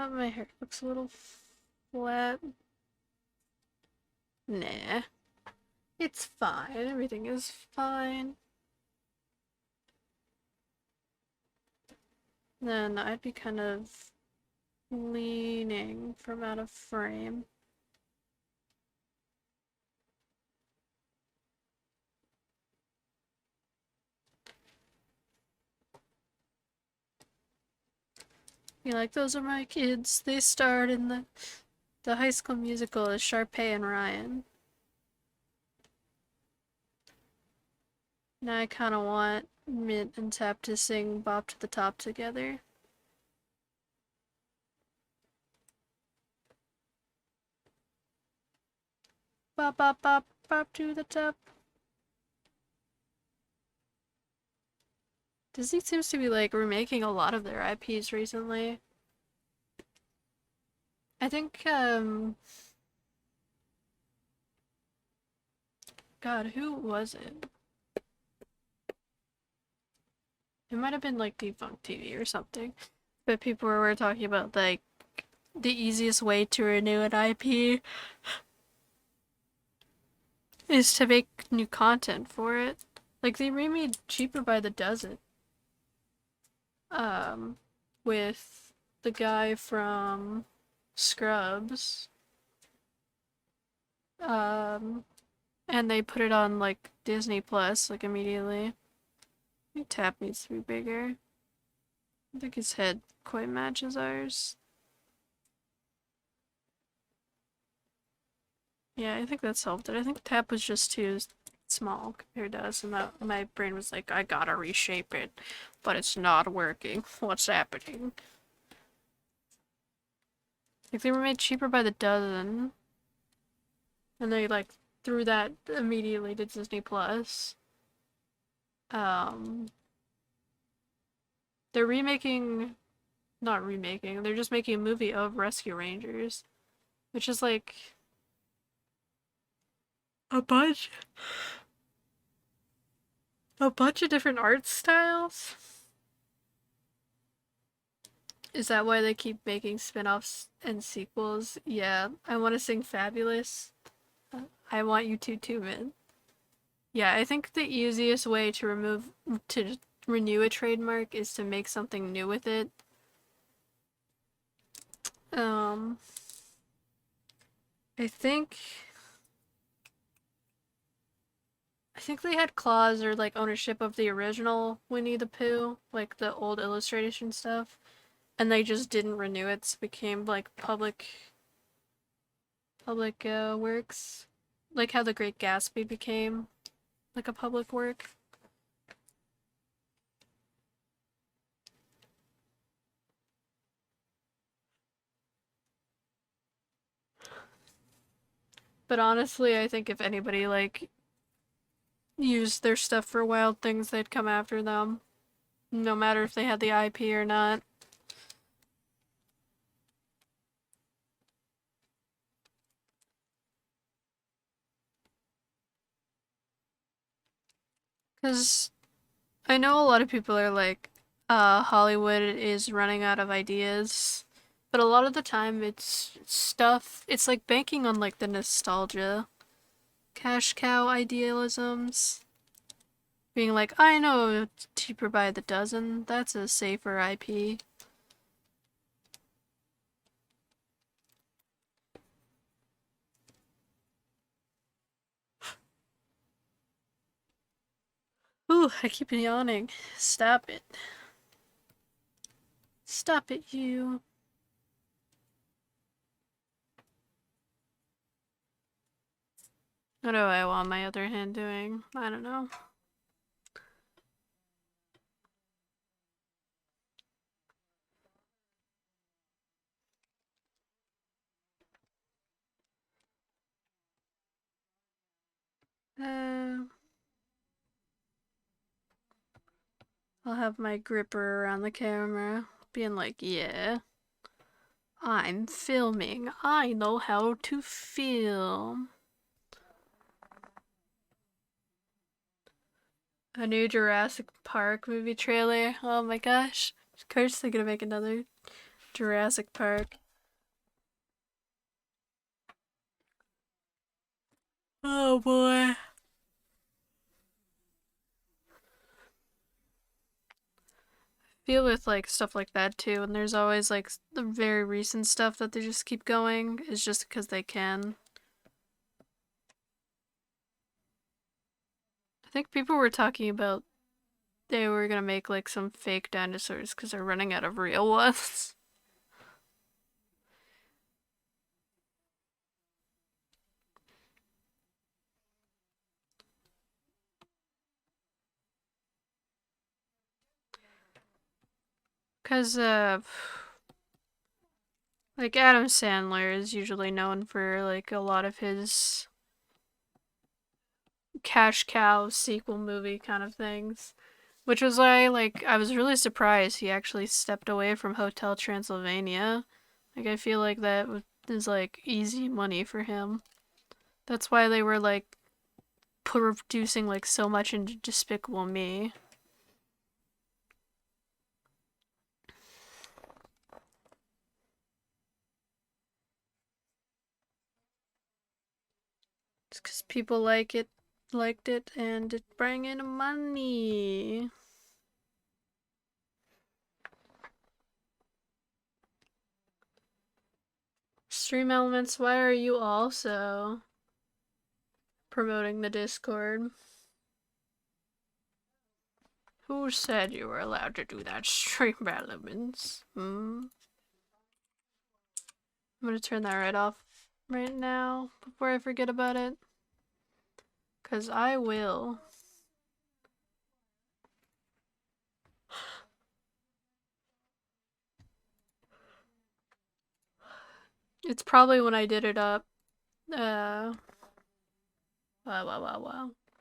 My hair looks a little flat. Nah. It's fine. Everything is fine. Then I'd be kind of leaning from out of frame. Be like, those are my kids. They starred in the High School Musical as Sharpay and Ryan. Now I kind of want Mint and Tap to sing Bop to the Top together. Bop, bop, bop, bop to the top. Disney seems to be like remaking a lot of their IPs recently. I think, God, who was it? It might have been like Defunct TV or something. But people were talking about like the easiest way to renew an IP is to make new content for it. Like they remade Cheaper by the Dozen. With the guy from Scrubs. And they put it on like Disney Plus like immediately. I think Tap needs to be bigger. I think his head quite matches ours. Yeah, I think that's helped it. I think Tap was just too small compared to us, and that my brain was like, I gotta reshape it, but it's not working. What's happening? Like they were made cheaper by the dozen, and they like threw that immediately to Disney Plus. They're remaking, not remaking. They're just making a movie of Rescue Rangers, which is like a bunch of different art styles. Is that why they keep making spin-offs and sequels? Yeah, I want to sing Fabulous. I want you to too, man. Yeah, I think the easiest way to renew a trademark is to make something new with it. Um, I think they had claws or like ownership of the original Winnie the Pooh, like the old illustration stuff, and they just didn't renew it, so it became like public works, like how The Great Gatsby became like a public work. But honestly, I think if anybody like used their stuff for Wild Things, they'd come after them, no matter if they had the IP or not. Because I know a lot of people are like, Hollywood is running out of ideas. But a lot of the time it's stuff, it's like banking on like the nostalgia, cash cow idealisms. Being like, I know it's cheaper by the dozen, that's a safer IP. Ooh, I keep yawning. Stop it. Stop it, you. What do I want my other hand doing? I don't know. I'll have my gripper around the camera, being like, yeah, I'm filming. I know how to film. A new Jurassic Park movie trailer. Oh my gosh. Of course they're gonna make another Jurassic Park. Oh boy. Feel with like stuff like that too, and there's always like the very recent stuff that they just keep going is just because they can. I think people were talking about they were gonna make like some fake dinosaurs because they're running out of real ones. Because, like Adam Sandler is usually known for like a lot of his cash cow sequel movie kind of things. Which was why, like, I was really surprised he actually stepped away from Hotel Transylvania. Like, I feel like that is like easy money for him. That's why they were like producing like so much into Despicable Me. Just because people liked it, and it bring in money. Stream Elements, why are you also promoting the Discord? Who said you were allowed to do that, Stream Elements? I'm gonna turn that right off right now before I forget about it. Cause I will. It's probably when I did it up. Wow.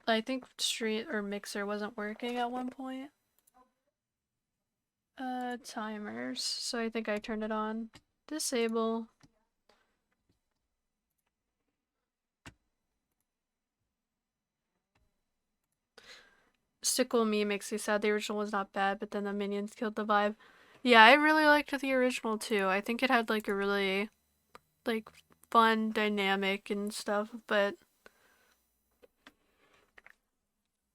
I think Street or Mixer wasn't working at one point. Timers. So I think I turned it on. Disable. Stickle Me makes me sad. The original was not bad, but then the minions killed the vibe. Yeah, I really liked the original too. I think it had like a really like fun dynamic and stuff, but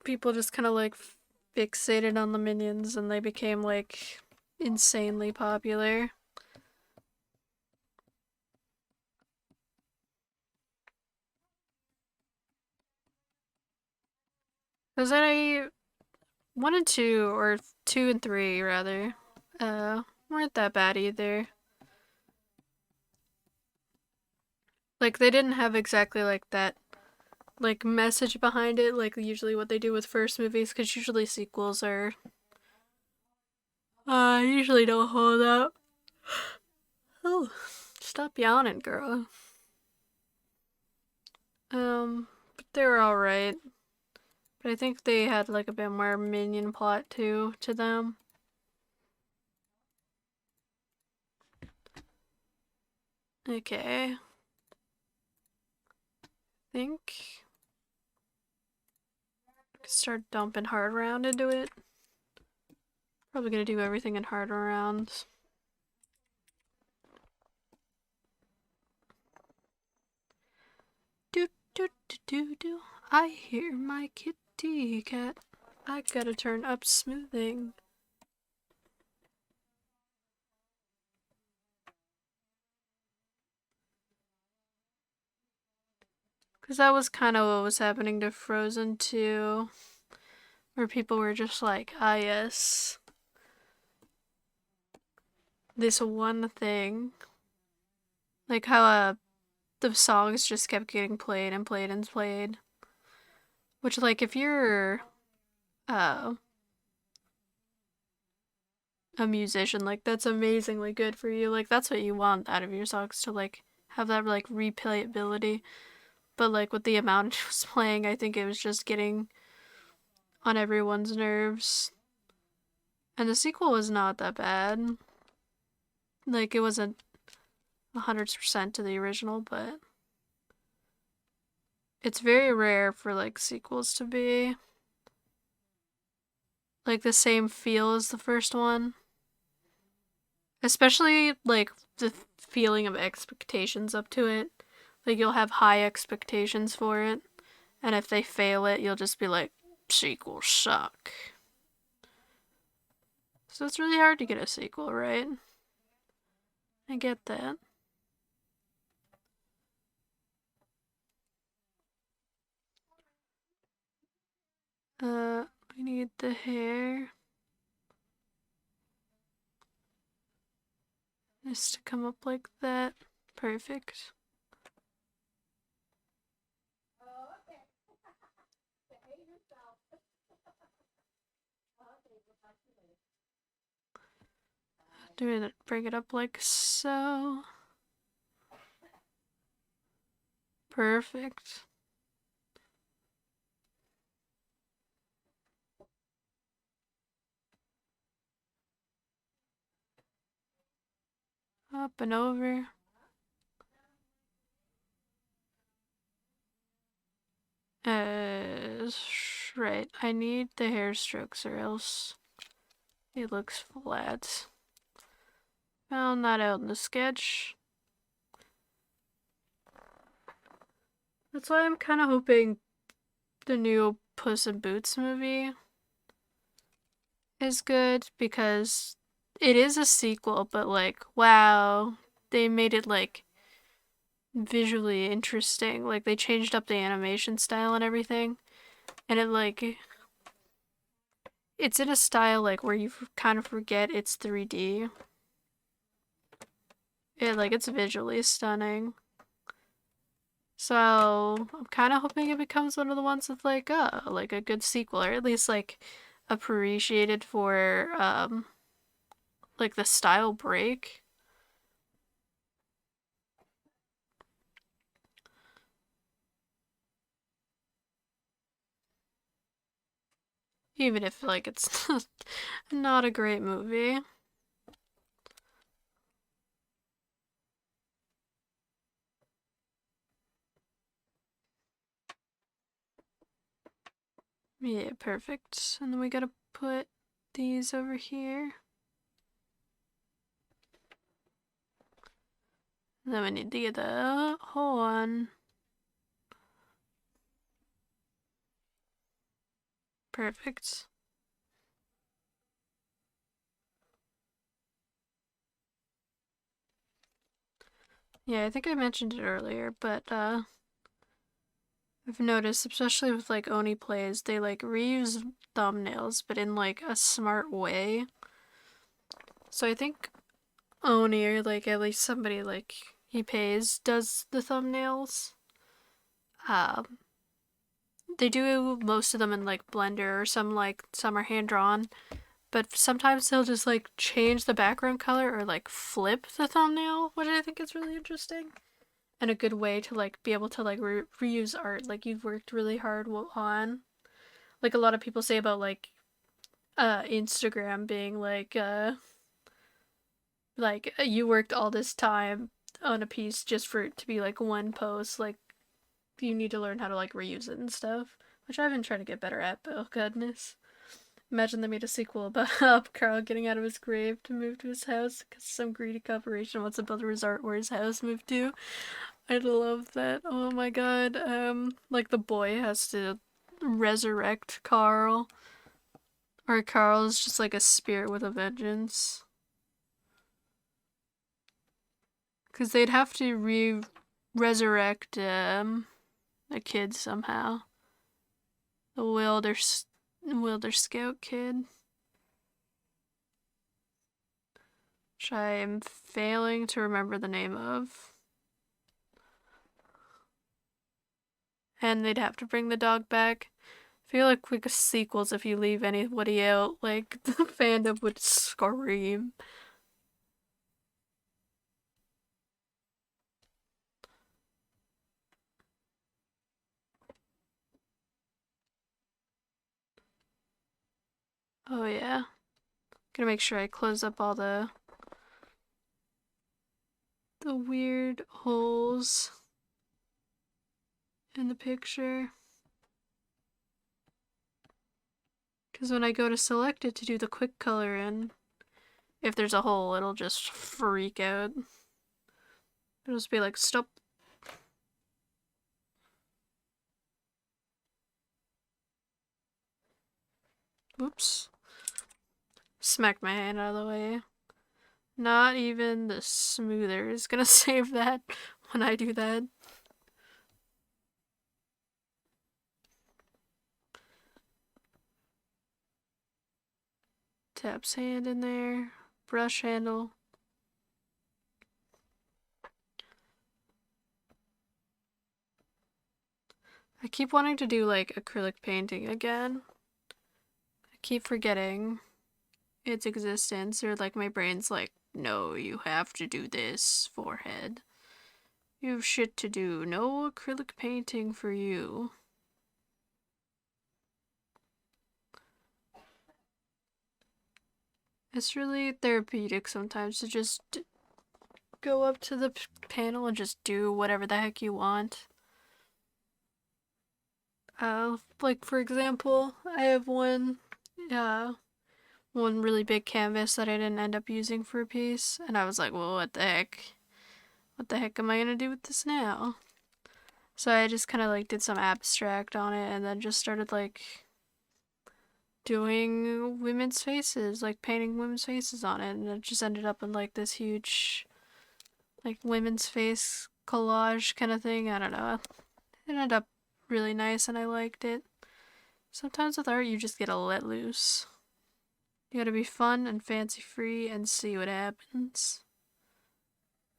people just kind of like fixated on the minions and they became like insanely popular. Because I 1 and 2, or 2 and 3 rather, weren't that bad either. Like, they didn't have exactly like that like message behind it, like usually what they do with first movies, because usually sequels are usually don't hold up. Oh, stop yawning, girl. But they were alright. But I think they had like a bit more minion plot too to them. Okay. I think I could start dumping hard round into it. Probably gonna do everything in hard rounds. Do do do do do. I hear my kitty cat. I gotta turn up smoothing. Because that was kind of what was happening to Frozen 2. Where people were just like, ah, yes. This one thing. Like how the songs just kept getting played and played and played. Which, like, if you're a musician, like, that's amazingly good for you. Like, that's what you want out of your songs, to, like, have that, like, replayability. But, like, with the amount it was playing, I think it was just getting on everyone's nerves. And the sequel was not that bad. Like, it wasn't 100% to the original, but it's very rare for, like, sequels to be like the same feel as the first one. Especially, like, the feeling of expectations up to it. Like, you'll have high expectations for it, and if they fail it, you'll just be like, sequels suck. So it's really hard to get a sequel, right? I get that. We need the hair. This to come up like that. Perfect. Doing it, bring it up like so. Perfect. Up and over. Right. I need the hair strokes or else it looks flat. Found that out in the sketch. That's why I'm kind of hoping the new Puss in Boots movie is good, because it is a sequel, but like, wow, they made it like visually interesting. Like, they changed up the animation style and everything, and it like, it's in a style like where you kind of forget it's 3D. It's visually stunning. So I'm kind of hoping it becomes one of the ones with like a good sequel, or at least like appreciated for like the style break. Even if like it's not a great movie. Yeah, perfect. And then we gotta put these over here. And then we need to get the horn. Perfect. Yeah, I think I mentioned it earlier, but I've noticed, especially with like Oni plays, they like reuse thumbnails, but in like a smart way. So I think Oni, or like at least somebody like he pays, does the thumbnails. Um, they do most of them in like Blender, or some are hand drawn, but sometimes they'll just like change the background color or like flip the thumbnail, which I think is really interesting and a good way to like be able to like reuse art like you've worked really hard on. Like a lot of people say about like Instagram being like you worked all this time on a piece just for it to be like one post. Like you need to learn how to like reuse it and stuff, which I've been trying to get better at, but oh goodness. Imagine they made a sequel about Carl getting out of his grave to move to his house because some greedy corporation wants to build a resort where his house moved to. I'd love that. Oh my god. Like the boy has to resurrect Carl. Or Carl's just like a spirit with a vengeance. Because they'd have to resurrect a kid somehow. The Wilder Scout kid. Which I am failing to remember the name of. And they'd have to bring the dog back. I feel like with sequels, if you leave anybody out, like the fandom would scream. Oh yeah. Gonna make sure I close up all the weird holes in the picture. Because when I go to select it to do the quick color in, if there's a hole, it'll just freak out. It'll just be like, stop. Oops. Smacked my hand out of the way. Not even the smoother is gonna save that when I do that. Taps hand in there. Brush handle. I keep wanting to do like acrylic painting again. I keep forgetting its existence, or like my brain's like, no, you have to do this, forehead. You have shit to do. No acrylic painting for you. It's really therapeutic sometimes to just go up to the panel and just do whatever the heck you want. Like for example, I have one really big canvas that I didn't end up using for a piece, and I was like, well, what the heck? What the heck am I gonna do with this now? So I just kind of like did some abstract on it, and then just started like doing women's faces, like painting women's faces on it, and it just ended up in like this huge like women's face collage kind of thing. I don't know. It ended up really nice and I liked it. Sometimes with art you just gotta let loose. You gotta be fun and fancy free and see what happens.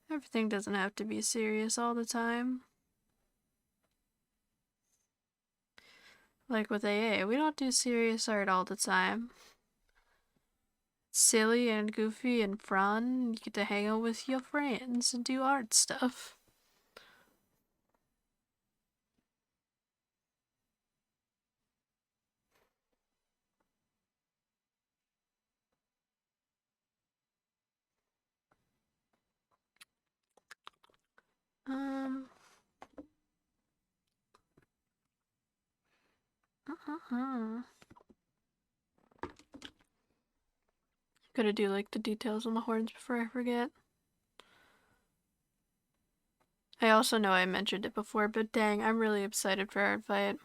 Everything doesn't have to be serious all the time. Like with AA, we don't do serious art all the time. It's silly and goofy and fun. You get to hang out with your friends and do art stuff. Um. Gotta do like the details on the horns before I forget. I also know I mentioned it before, but dang, I'm really excited for Art Fight.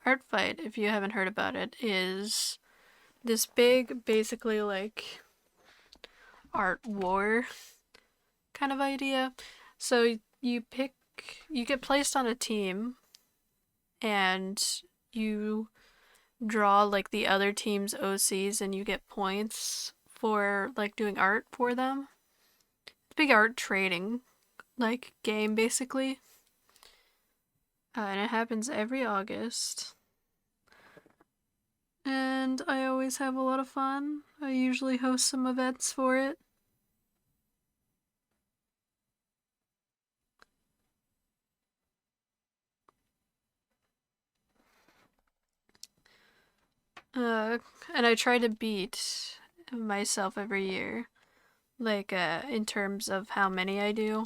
Art Fight, if you haven't heard about it, is this big, basically like art war kind of idea. So you get placed on a team and you draw like the other team's OCs and you get points for like doing art for them. It's a big art trading like game basically. And it happens every August. And I always have a lot of fun. I usually host some events for it. And I try to beat myself every year, like in terms of how many I do.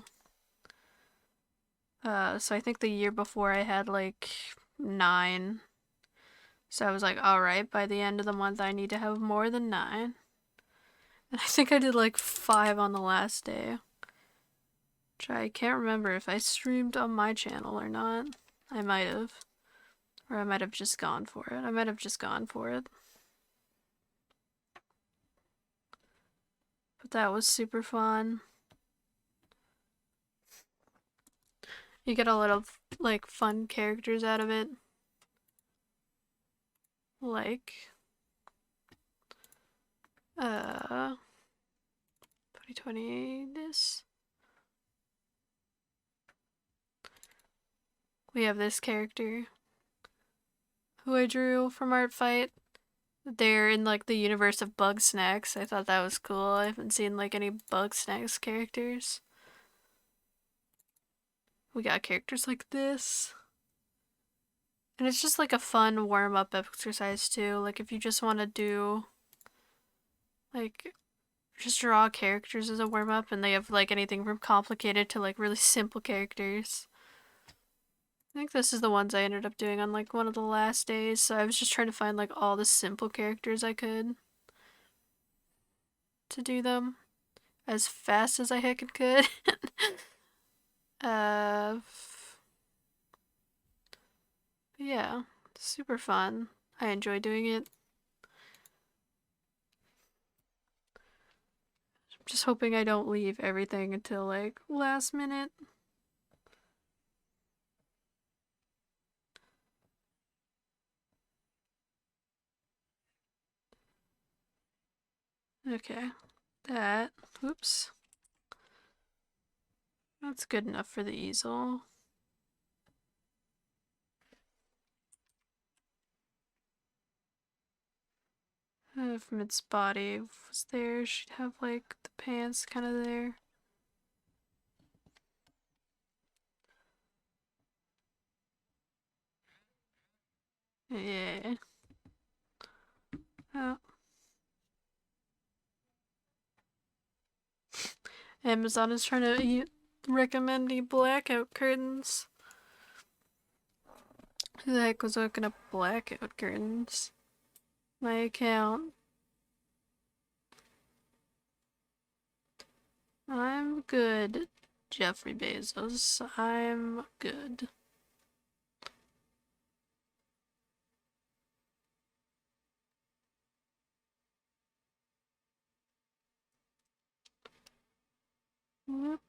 So I think the year before I had like 9. So I was like, all right, by the end of the month I need to have more than 9. And I think I did like 5 on the last day, which I can't remember if I streamed on my channel or not. I might have, or I might have just gone for it. I might have just gone for it. But that was super fun. You get a lot of like fun characters out of it. Like 2020 this. We have this character who I drew from Art Fight. They're in like the universe of Bug Snacks. I thought that was cool. I haven't seen like any Bug Snacks characters. We got characters like this. And it's just like a fun warm-up exercise too. Like if you just want to do like just draw characters as a warm-up, and they have like anything from complicated to like really simple characters. I think this is the ones I ended up doing on like one of the last days, so I was just trying to find like all the simple characters I could to do them as fast as I heckin' could. uh, yeah, super fun. I enjoy doing it. I'm just hoping I don't leave everything until like last minute. Okay, that, oops. That's good enough for the easel. If Mid's body was there, she'd have like the pants kind of there. Yeah. Oh. Amazon is trying to recommend me blackout curtains. Who the heck was looking up blackout curtains? My account. I'm good, Jeffrey Bezos. I'm good. Whoop.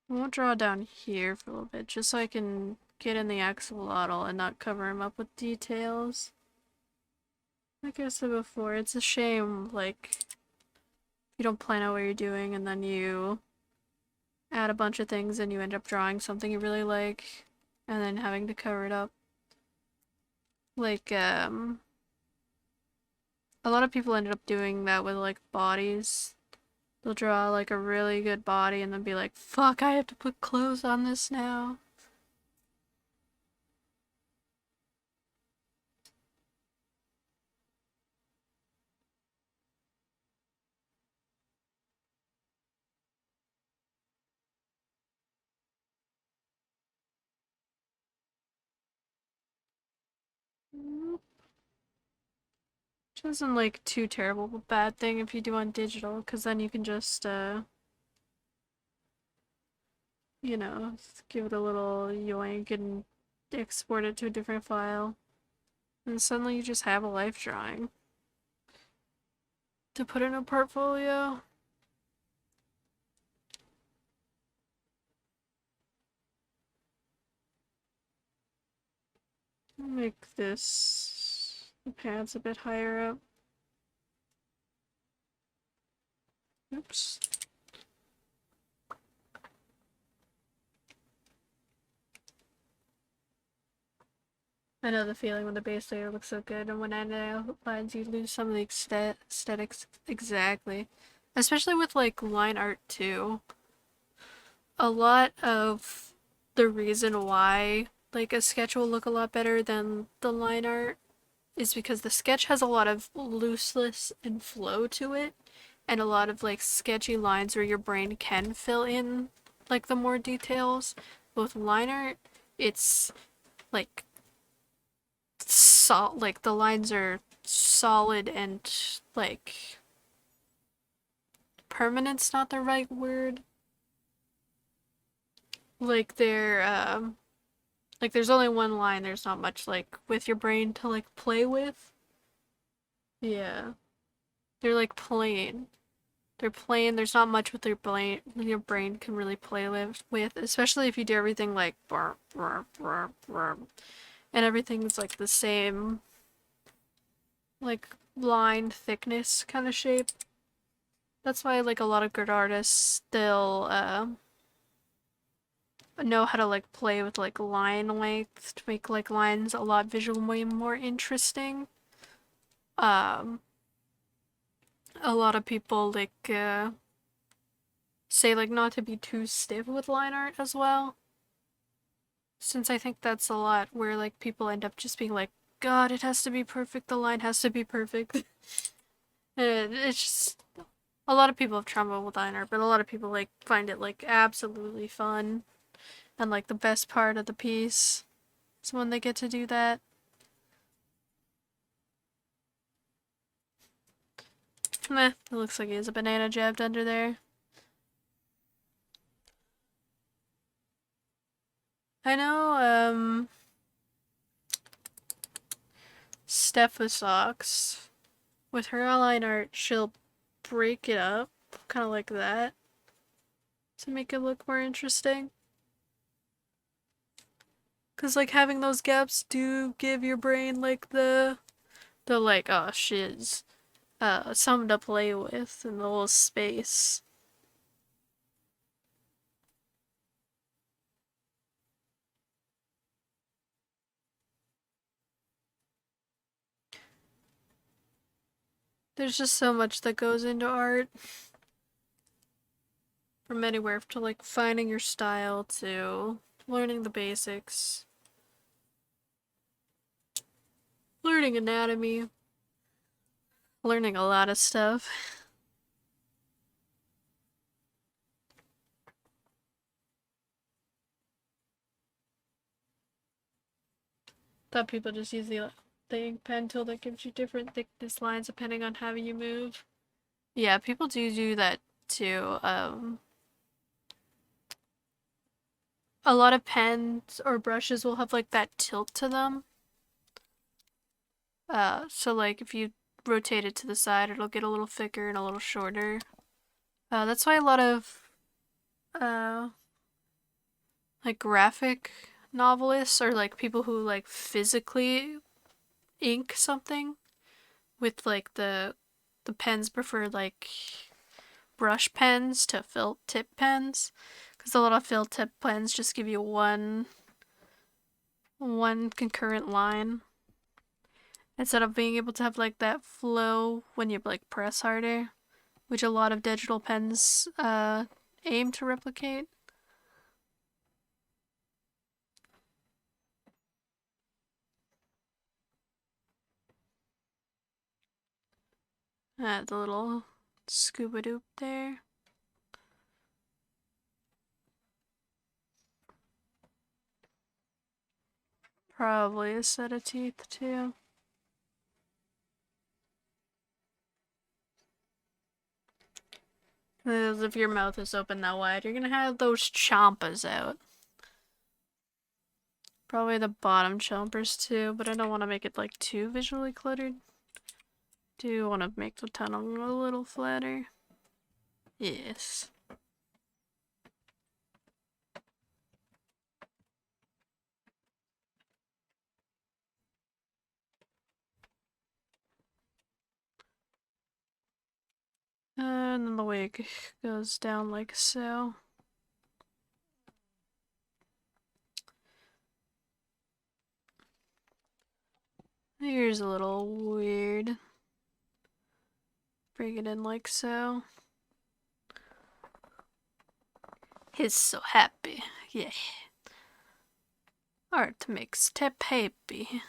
We'll draw down here for a little bit, just so I can get in the axolotl and not cover him up with details. Like I said before, it's a shame, like, you don't plan out what you're doing and then you add a bunch of things and you end up drawing something you really like and then having to cover it up. Like, a lot of people ended up doing that with, like, bodies. They'll draw, like, a really good body and then be like, fuck, I have to put clothes on this now. Which isn't, like, too terrible of a bad thing if you do on digital, because then you can just, you know, give it a little yoink and export it to a different file. And suddenly you just have a life drawing to put in a portfolio. Make this the pants a bit higher up. Oops. I know the feeling when the base layer looks so good, and when it outlines, you lose some of the aesthetics. Exactly. Especially with like line art too. A lot of the reason why like a sketch will look a lot better than the line art is because the sketch has a lot of looseness and flow to it, and a lot of like sketchy lines where your brain can fill in like the more details. But with line art, it's like like the lines are solid and like permanent's not the right word. Like like there's only one line, there's not much like with your brain to like play with. Yeah. They're like plain. They're plain, there's not much with your brain can really play with, especially if you do everything like and everything's like the same like line thickness kind of shape. That's why like a lot of good artists still know how to like play with like line length to make like lines a lot visually more interesting. Um, a lot of people like say like not to be too stiff with line art as well. Since I think that's a lot where like people end up just being like, God, it has to be perfect, the line has to be perfect. And it's just a lot of people have trouble with line art, but a lot of people like find it like absolutely fun. And like the best part of the piece is when they get to do that. Meh, it looks like he has a banana jabbed under there. I know, Steph with socks. With her line art, she'll break it up, kind of like that, to make it look more interesting. Cause like having those gaps do give your brain like the like, oh shiz, something to play with in the little space. There's just so much that goes into art. From anywhere to like finding your style to learning the basics, learning anatomy, learning a lot of stuff. Thought people just use the ink pen tool that gives you different thickness lines depending on how you move. Yeah, people do that too. A lot of pens or brushes will have like that tilt to them. So like if you rotate it to the side, it'll get a little thicker and a little shorter. That's why a lot of like graphic novelists or like people who like physically ink something with like the pens prefer like brush pens to felt tip pens, because a lot of felt tip pens just give you one concurrent line instead of being able to have like that flow when you like press harder, which a lot of digital pens aim to replicate. The little scuba doop there. Probably a set of teeth too. Because if your mouth is open that wide, you're gonna have those chompas out. Probably the bottom chompers too, but I don't want to make it like too visually cluttered. Do want to make the tunnel a little flatter. Yes. wig goes down like so. Here's a little weird. Bring it in like so. He's so happy. Yeah. Art makes Tep happy.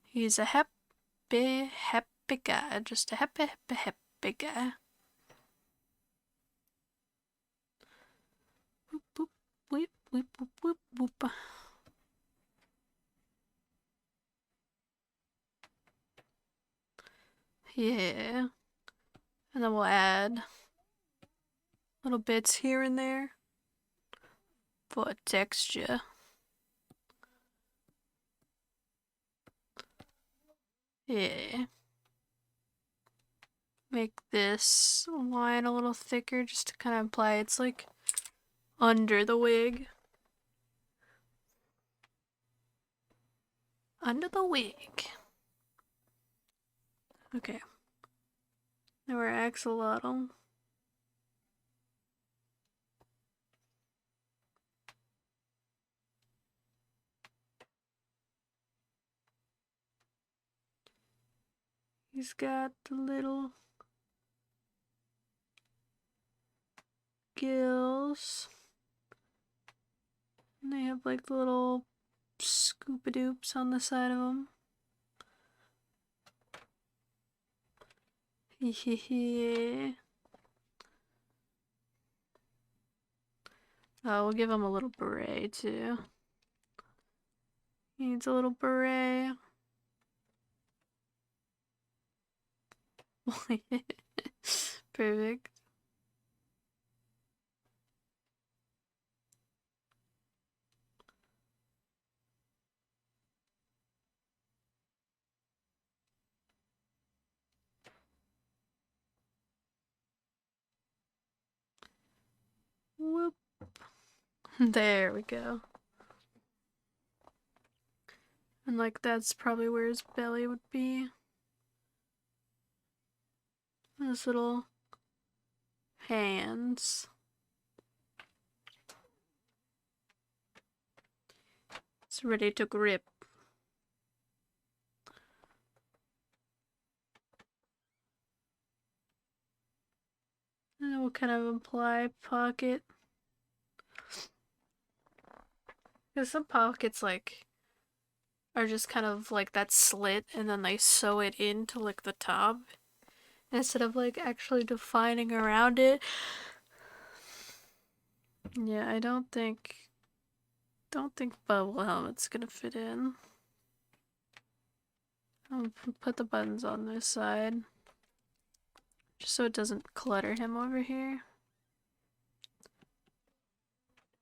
He's a happy guy. Just a happy guy. Boop, boop, weep, weep, whoop, whoop, whoop. Yeah. And then we'll add little bits here and there for texture. Yeah. Make this line a little thicker just to kind of imply it's like under the wig. Under the wig. Okay. Now we're axolotl. He's got the little gills. And they have like the little scoopadoops on the side of them. Yeah. Oh, we'll give him a little beret too. He needs a little beret. Perfect. Whoop. There we go. And like that's probably where his belly would be. Those little hands. It's ready to grip. And then we'll kind of imply pocket. Because some pockets like are just kind of like that slit and then they sew it into like the top instead of like actually defining around it. Yeah, I don't think bubble helmet's gonna fit in. I'll put the buttons on this side just so it doesn't clutter him over here.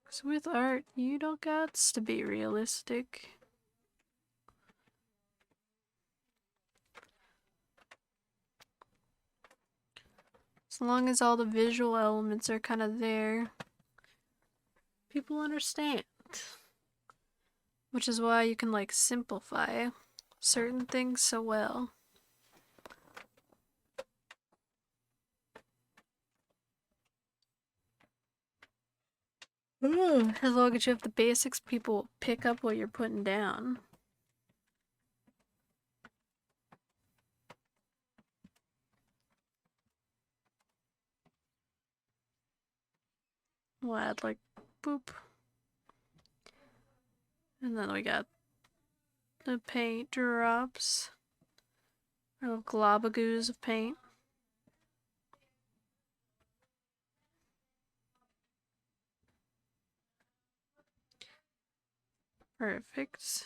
Because with art, you don't got to be realistic. As long as all the visual elements are kind of there, people understand. Which is why you can like simplify certain things so well. As long as you have the basics, people will pick up what you're putting down. We'll add like boop. And then we got the paint drops. Little globagoos of paint. Perfect.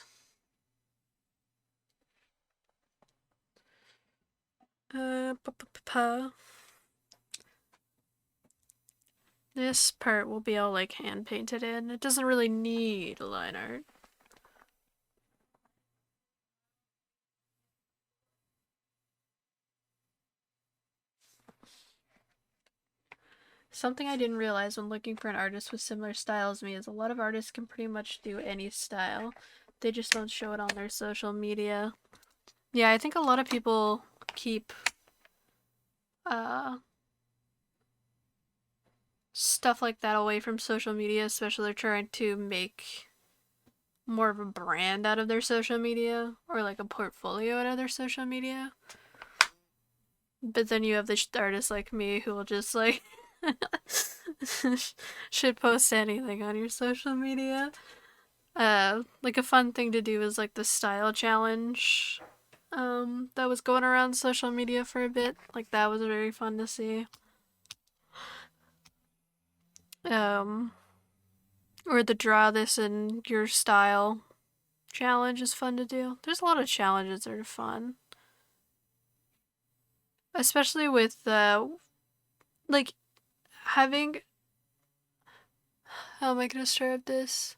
This part will be all like hand painted in. It doesn't really need line art. Something I didn't realize when looking for an artist with similar style as me is a lot of artists can pretty much do any style. They just don't show it on their social media. Yeah, I think a lot of people keep uh stuff like that away from social media, especially they're trying to make more of a brand out of their social media or like a portfolio out of their social media. But then you have the artists like me who will just like should post anything on your social media. Like a fun thing to do is like the style challenge that was going around social media for a bit. Like that was very fun to see. Um or the draw this in your style challenge is fun to do. There's a lot of challenges that are fun. Especially with like having how am I gonna describe this?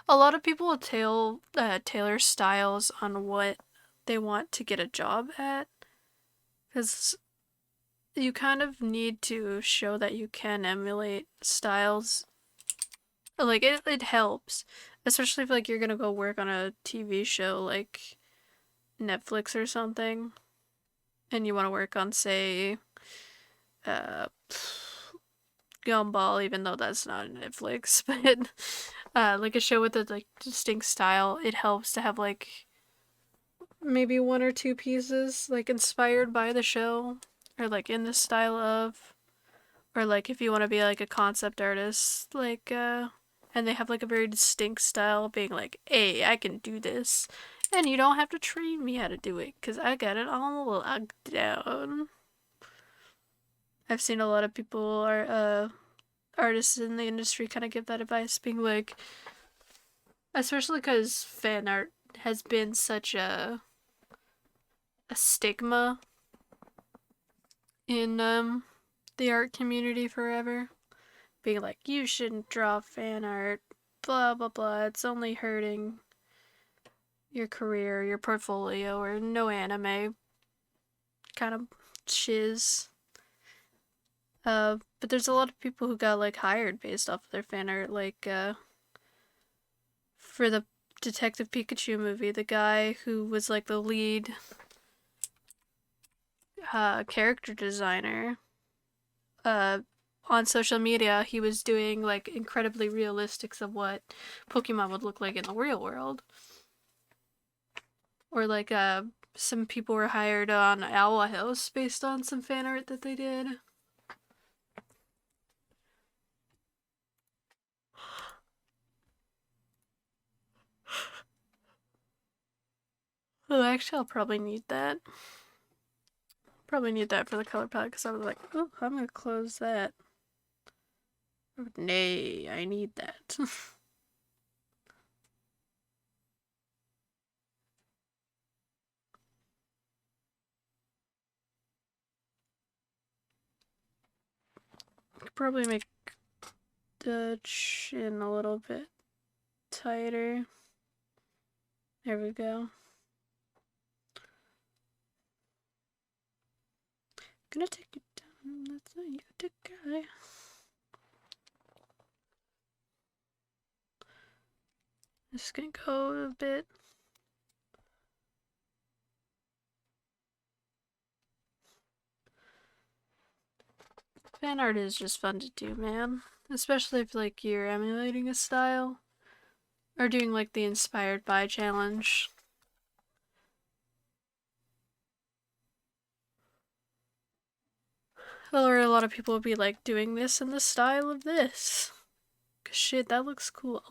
A lot of people will tailor styles on what they want to get a job at, because you kind of need to show that you can emulate styles. Like it helps, especially if like you're gonna go work on a TV show like Netflix or something, and you want to work on say, uh, Gumball, even though that's not Netflix, but like a show with a like distinct style, it helps to have like maybe one or two pieces like inspired by the show or like in the style of, or like if you want to be like a concept artist like and they have like a very distinct style being like, hey, I can do this and you don't have to train me how to do it because I got it all locked down. I've seen a lot of people are artists in the industry kind of give that advice, being like, especially because fan art has been such a stigma in the art community forever, being like, you shouldn't draw fan art, blah blah blah, it's only hurting your career, your portfolio, or no anime kind of shiz. But there's a lot of people who got like hired based off of their fan art, like for the Detective Pikachu movie, the guy who was like the lead character designer, uh, on social media, he was doing like incredibly realistics of what Pokemon would look like in the real world. Or like some people were hired on Owl House based on some fan art that they did. Oh, actually, I'll probably need that. Probably need that for the color palette because I was like, oh, I'm gonna close that. Nay, I need that. Could probably make the chin a little bit tighter. There we go. Gonna take you down. That's not you, the guy. Just gonna go a bit. Fan art is just fun to do, man. Especially if like you're emulating a style or doing like the inspired by challenge. Or a lot of people will be like doing this in the style of this. Cause shit, that looks cool.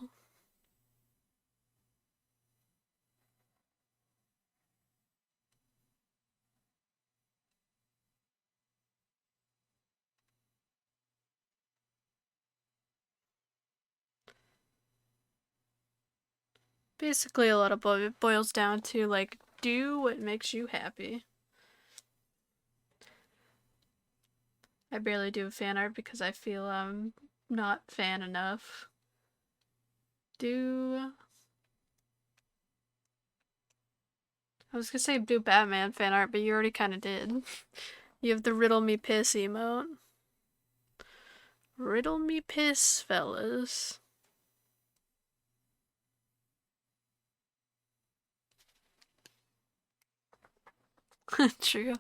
Basically, a lot of it boils down to like, do what makes you happy. I barely do fan art because I feel I'm not fan enough. I was gonna say do Batman fan art, but you already kind of did. You have the riddle me piss emote. Riddle me piss, fellas. True.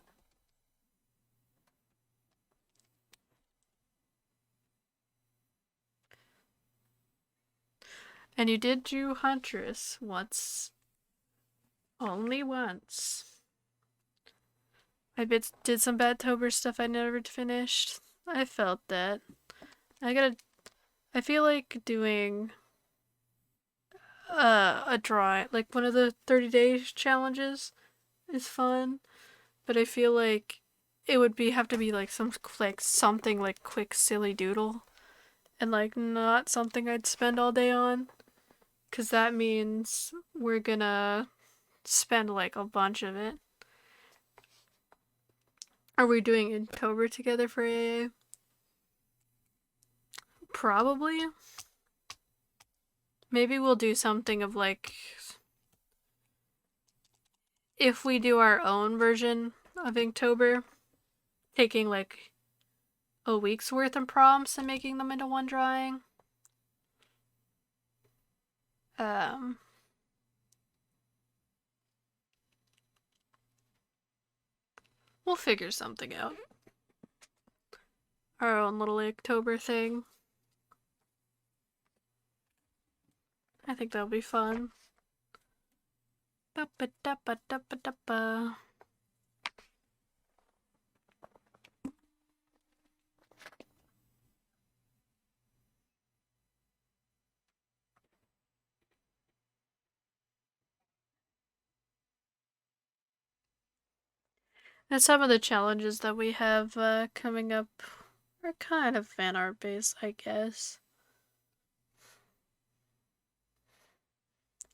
And you did do Huntress once. Only once. I did some Badtober stuff I never finished. I felt that. I feel like doing a drawing, like one of the 30-day challenges is fun, but I feel like it would have to be like something like quick silly doodle and like not something I'd spend all day on, cuz that means we're gonna spend like a bunch of it. Are we doing Inktober together for AA? Probably. Maybe we'll do something of like, if we do our own version of Inktober, taking like a week's worth of prompts and making them into one drawing. Um, we'll figure something out. Our own little Inktober thing. I think that'll be fun. Ba-ba-da-ba-da-ba-da-ba. And some of the challenges that we have coming up are kind of fan art based, I guess.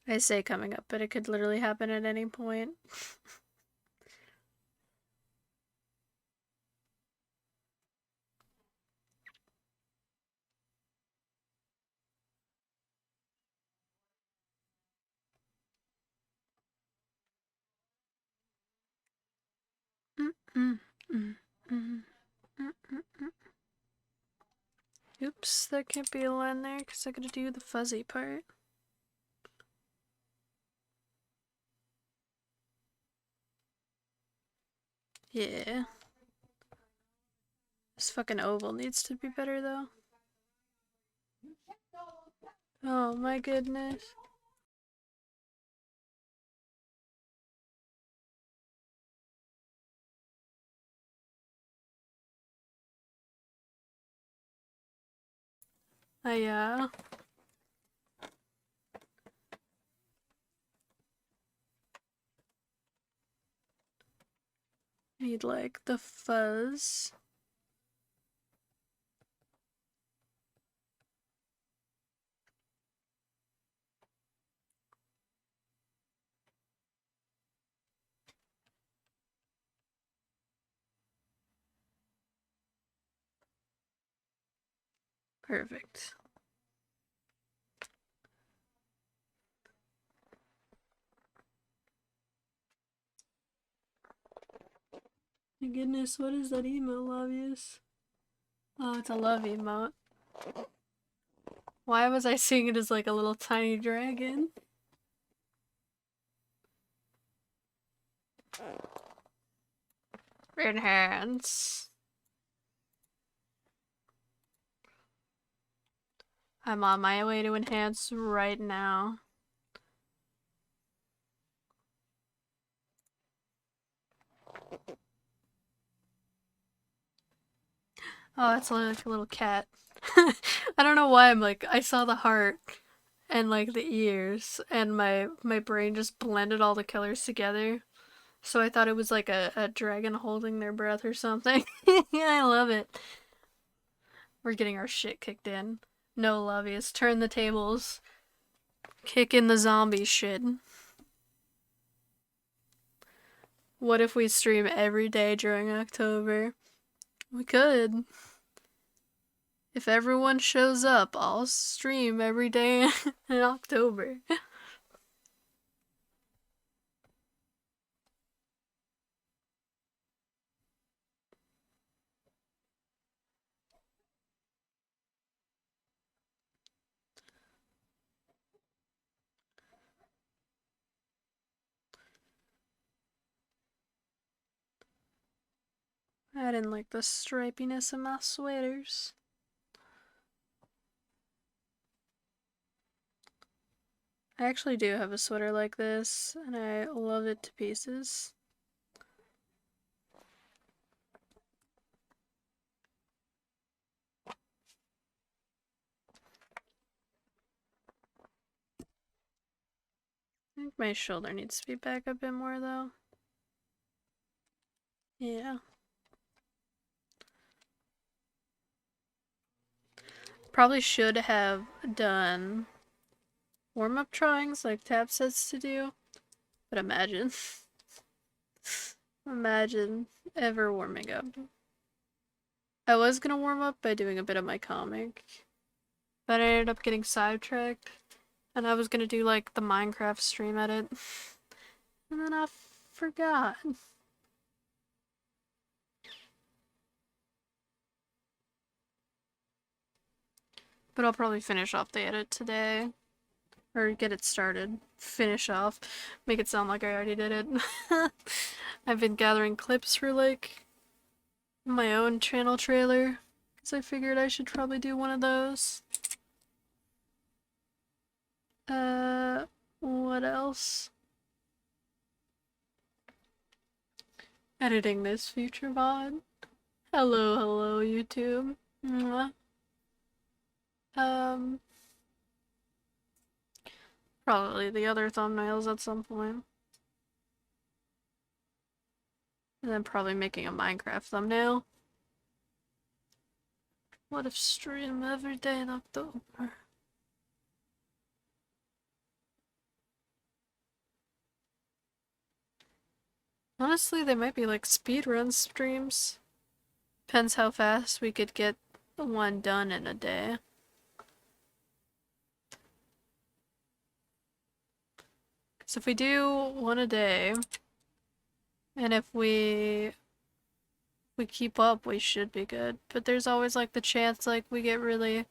I say coming up, but it could literally happen at any point. Oops, there can't be a line there because I gotta do the fuzzy part. Yeah. This fucking oval needs to be better though. Oh my goodness. I need like the fuzz. Perfect. My goodness, what is that emote, obvious? Oh, it's a love emote. Why was I seeing it as like a little tiny dragon? Enhance. I'm on my way to enhance right now. Oh, that's like a little cat. I don't know why I saw the heart and like the ears and my brain just blended all the colors together. So I thought it was like a dragon holding their breath or something. Yeah, I love it. We're getting our shit kicked in. No, lovies, turn the tables. Kick in the zombie shit. What if we stream every day during October? We could. If everyone shows up, I'll stream every day in October. I didn't like the stripiness of my sweaters. I actually do have a sweater like this, and I love it to pieces. I think my shoulder needs to be back a bit more though. Yeah. Probably should have done warm-up drawings like Tab says to do, but imagine. Imagine ever warming up. I was gonna warm up by doing a bit of my comic, but I ended up getting sidetracked, and I was gonna do like the Minecraft stream edit, and then I forgot. But I'll probably finish off the edit today. Or get it started. Finish off. Make it sound like I already did it. I've been gathering clips for like my own channel trailer. Because I figured I should probably do one of those. What else? Editing this future VOD. Hello, YouTube. Mwah. Probably the other thumbnails at some point. And then probably making a Minecraft thumbnail. What if stream every day in October? Honestly, they might be like speedrun streams. Depends how fast we could get one done in a day. So if we do one a day, and if we keep up, we should be good. But there's always like the chance like we get really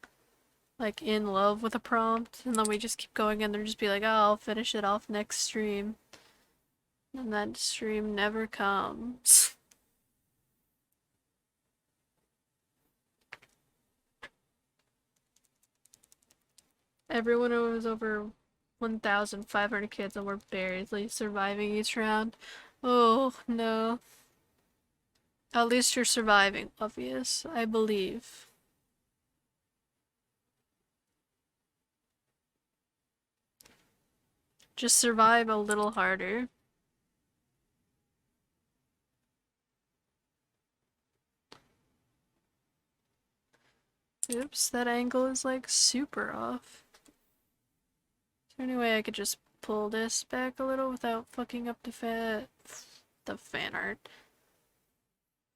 like in love with a prompt, and then we just keep going and they'll just be like, oh, I'll finish it off next stream. And that stream never comes. Everyone was over 1,500 kids and we're barely surviving each round. Oh, no. At least you're surviving, obvious. I believe. Just survive a little harder. Oops, that angle is like super off. Is there any way I could just pull this back a little without fucking up the fan art?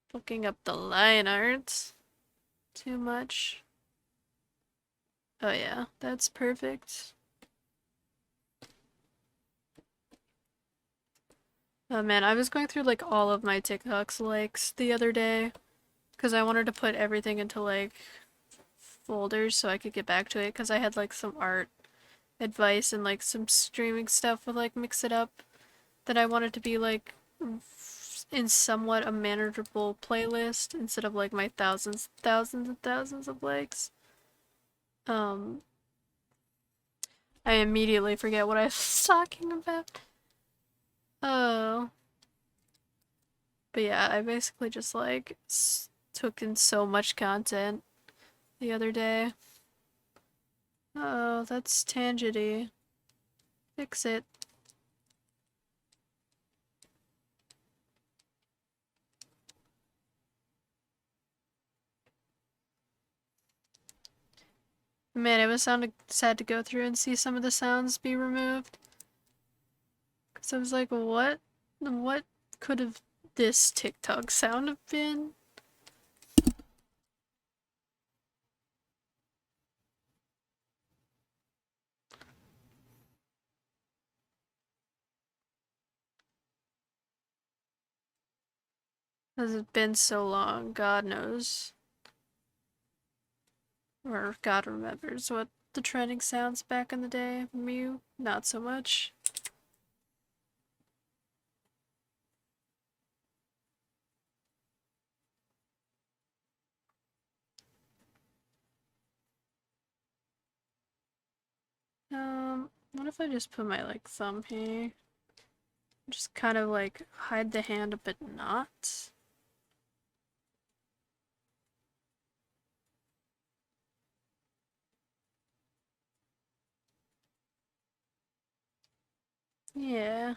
Fucking up the line art too much. Oh yeah, that's perfect. Oh man, I was going through like all of my TikToks likes the other day because I wanted to put everything into like folders so I could get back to it because I had like some art advice and like some streaming stuff with like mix it up that I wanted to be like in somewhat a manageable playlist instead of like my thousands and thousands of likes. I immediately forget what I was talking about. Oh. But yeah, I basically just like took in so much content the other day. Oh, that's tangity. Fix it. Man, it was sad to go through and see some of the sounds be removed. Cause I was like, what? What could have this TikTok sound have been? Has it been so long? God knows. Or God remembers what the trending sounds back in the day. Mew, not so much. What if I just put my like thumb here? Just kind of like hide the hand but not. Yeah.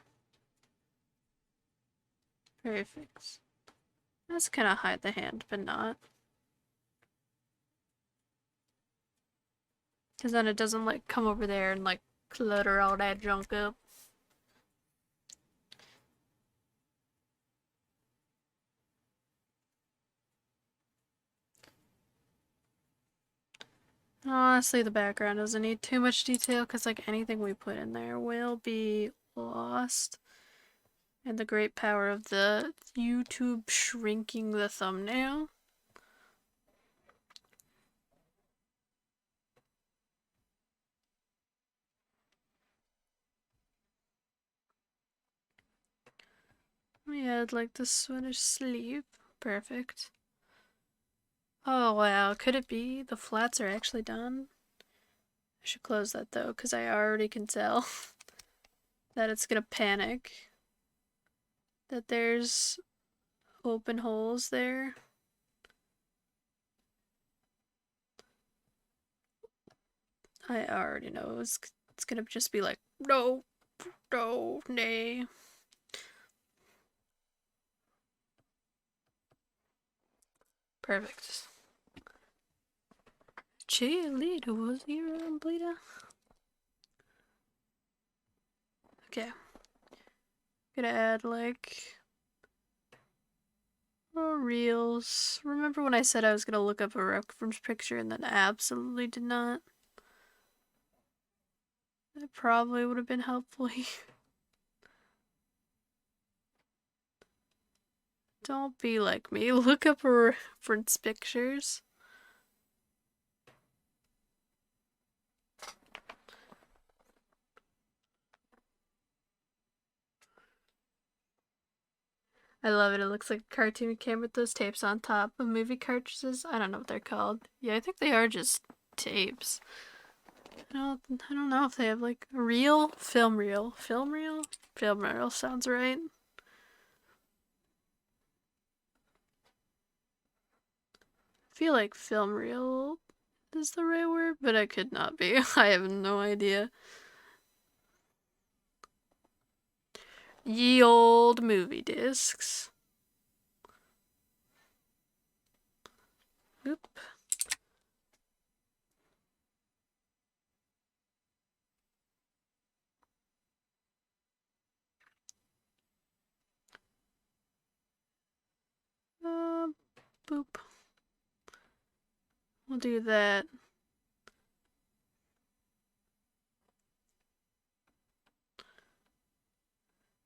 Perfect. That's kind of hide the hand but not. Because then it doesn't like come over there and like clutter all that junk up. Honestly, the background doesn't need too much detail because like anything we put in there will be lost. And the great power of the YouTube shrinking the thumbnail. We had like the Swedish sleeve. Perfect. Oh wow, could it be the flats are actually done? I should close that though, because I already can tell that it's gonna panic. That there's open holes there. I already know it's gonna just be like, no, no, nay. Perfect. Cheerleader was here, bleeder. Okay. Gonna add like reels. Remember when I said I was gonna look up a reference picture and then absolutely did not? That probably would have been helpful here. Don't be like me. Look up reference pictures. I love it. It looks like a cartoon came with those tapes on top of movie cartridges. I don't know what they're called. Yeah, I think they are just tapes. I don't know if they have like reel, film reel, film reel, film reel sounds right. I feel like film reel is the right word, but I could not be. I have no idea. Ye old movie discs. Oop. Boop. We'll do that.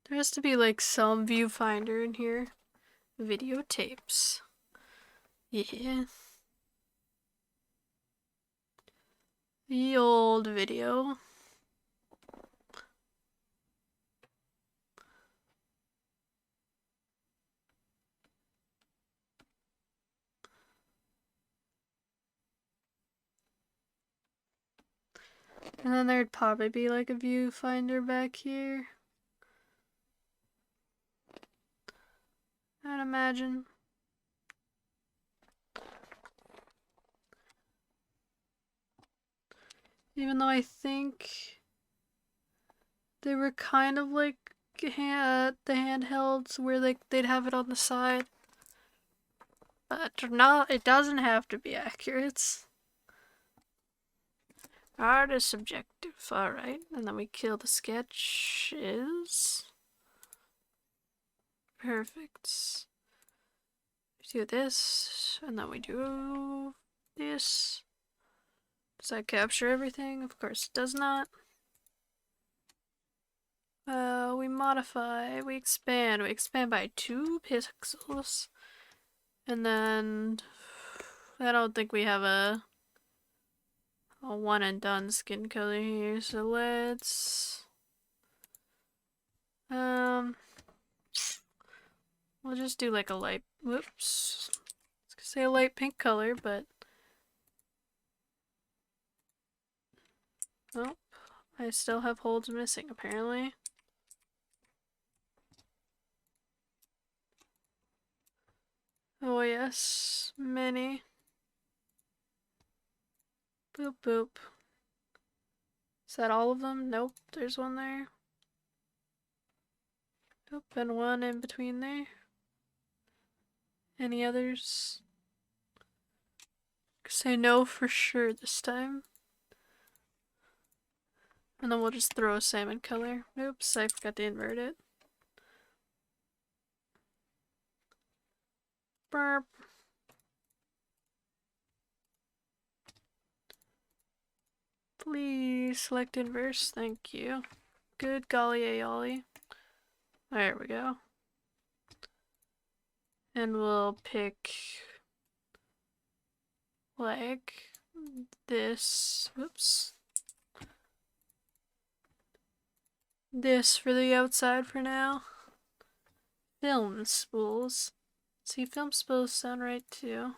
There has to be like some viewfinder in here. Videotapes. Yeah. The old video. And then there'd probably be like a viewfinder back here. I'd imagine. Even though I think they were kind of like the handhelds where they'd have it on the side. But not, it doesn't have to be accurate. Art is subjective. Alright, and then we kill the sketches. Perfect. We do this, and then we do this. Does that capture everything? Of course it does not. We modify, we expand by 2 pixels. And then I don't think we have a one and done skin color here, so let's we'll just do like a light, whoops, I was gonna say a light pink color, but oh, I still have holds missing, apparently. Oh yes, many. Boop boop. Is that all of them? Nope, there's one there. Nope, and one in between there. Any others? Say no for sure this time. And then we'll just throw a salmon color. Oops, I forgot to invert it. Burp. Please select inverse, thank you. Good golly ayoli. There we go. And we'll pick like this. Whoops. This for the outside for now. Film spools. See, film spools sound right too.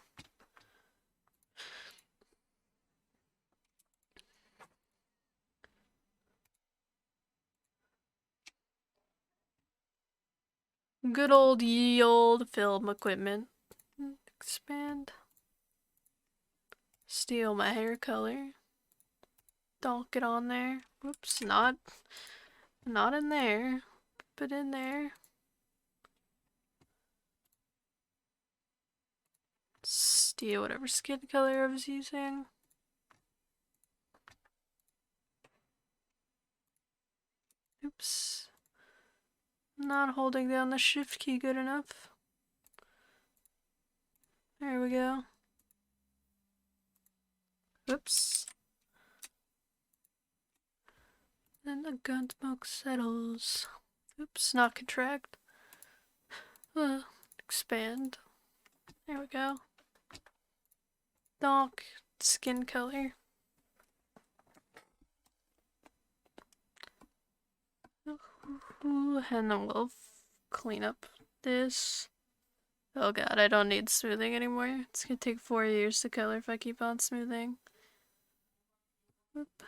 Good old ye old film equipment. Expand. Steal my hair color. Donk it on there. Whoops, not in there, but in there. Steal whatever skin color I was using. Oops. Not holding down the shift key good enough. There we go. Oops. Then the gun smoke settles. Oops, not contract. Expand. There we go. Donk. Skin color. And then we'll clean up this. Oh god, I don't need smoothing anymore. It's gonna take 4 years to color if I keep on smoothing. Whoop.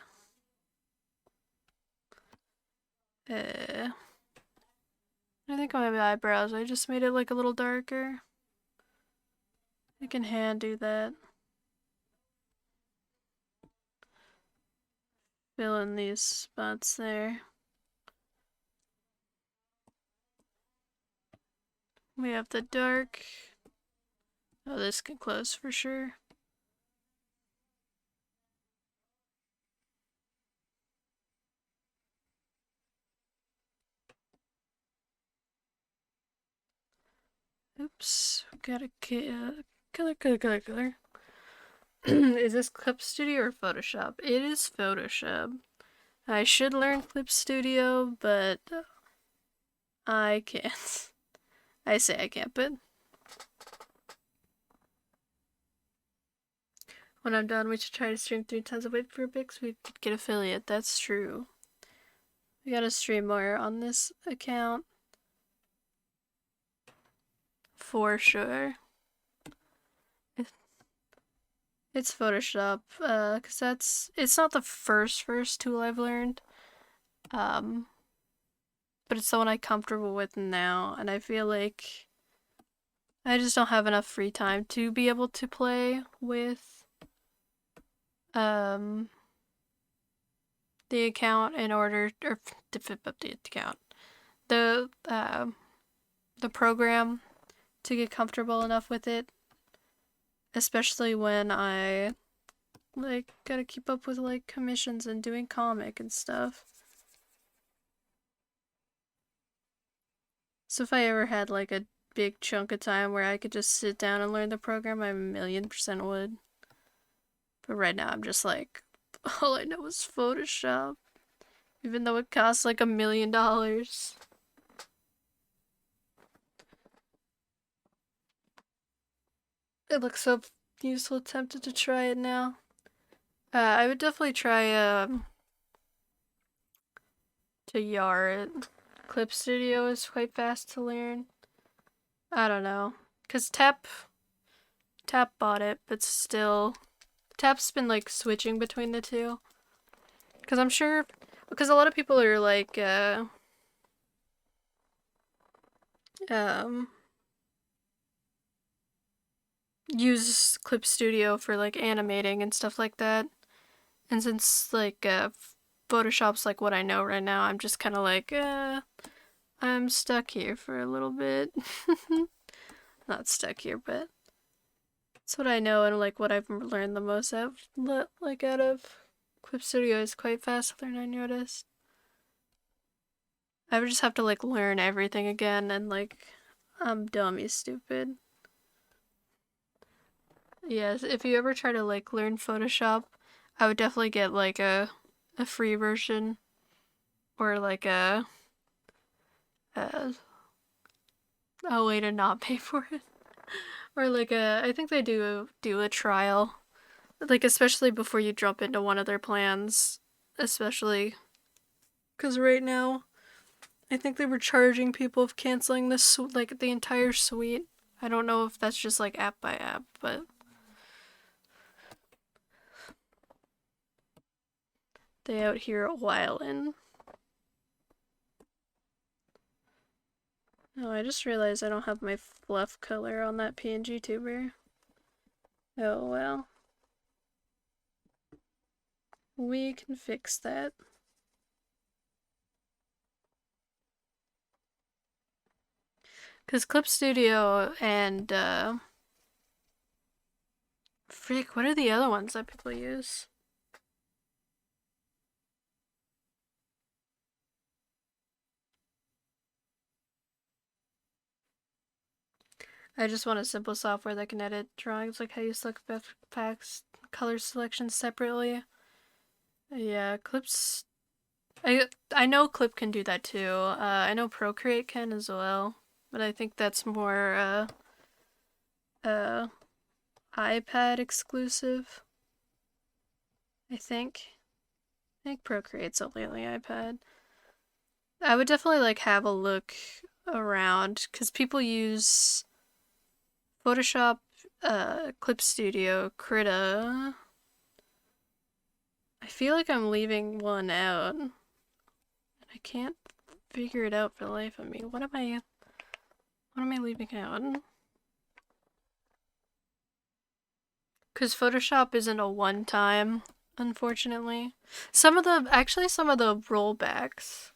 I think on my eyebrows, I just made it like a little darker. I can hand do that. Fill in these spots there. We have the dark. Oh, this can close for sure. Oops, gotta color. Is this Clip Studio or Photoshop? It is Photoshop. I should learn Clip Studio, but I can't. I say I can't, but when I'm done, we should try to stream 3 times a week for Bix. We could get affiliate. That's true. We gotta stream more on this account. For sure. It's Photoshop, cause it's not the first tool I've learned. But it's the one I'm comfortable with now, and I feel like I just don't have enough free time to be able to play with the account in order, or to up the account, the program, to get comfortable enough with it, especially when I like gotta keep up with like commissions and doing comic and stuff. So if I ever had like a big chunk of time where I could just sit down and learn the program, I 1,000,000% would. But right now I'm just like, all I know is Photoshop. Even though it costs like $1 million. It looks so useful, tempted to try it now. I would definitely try to yar it. Clip Studio is quite fast to learn. I don't know. Cause Tap bought it, but still Tap's been like switching between the two. Cause I'm sure Because a lot of people are like, um, use Clip Studio for like animating and stuff like that. And since like Photoshop's like what I know right now, I'm just kind of like, I'm stuck here for a little bit. Not stuck here, but it's what I know and like what I've learned the most out of Clip Studio is quite fast to learn, I noticed. I would just have to like learn everything again and like I'm dummy stupid. Yes, if you ever try to like learn Photoshop, I would definitely get like a free version or like a way to not pay for it. Or like I think they do a trial. Like especially before you jump into one of their plans, especially cuz right now I think they were charging people of canceling this like the entire suite. I don't know if that's just like app by app, but they out here a while in. Oh, I just realized I don't have my fluff color on that PNG tuber. Oh well. We can fix that. Cause Clip Studio and freak, what are the other ones that people use? I just want a simple software that can edit drawings like how you select backpacks, color selection separately. Yeah, Clips. I know Clip can do that too. I know Procreate can as well, but I think that's more uh iPad exclusive. I think Procreate's only on the iPad. I would definitely like have a look around because people use Photoshop, Clip Studio, Krita. I feel like I'm leaving one out, and I can't figure it out for the life of me. What am I leaving out? Because Photoshop isn't a one-time, unfortunately. Some of the rollbacks,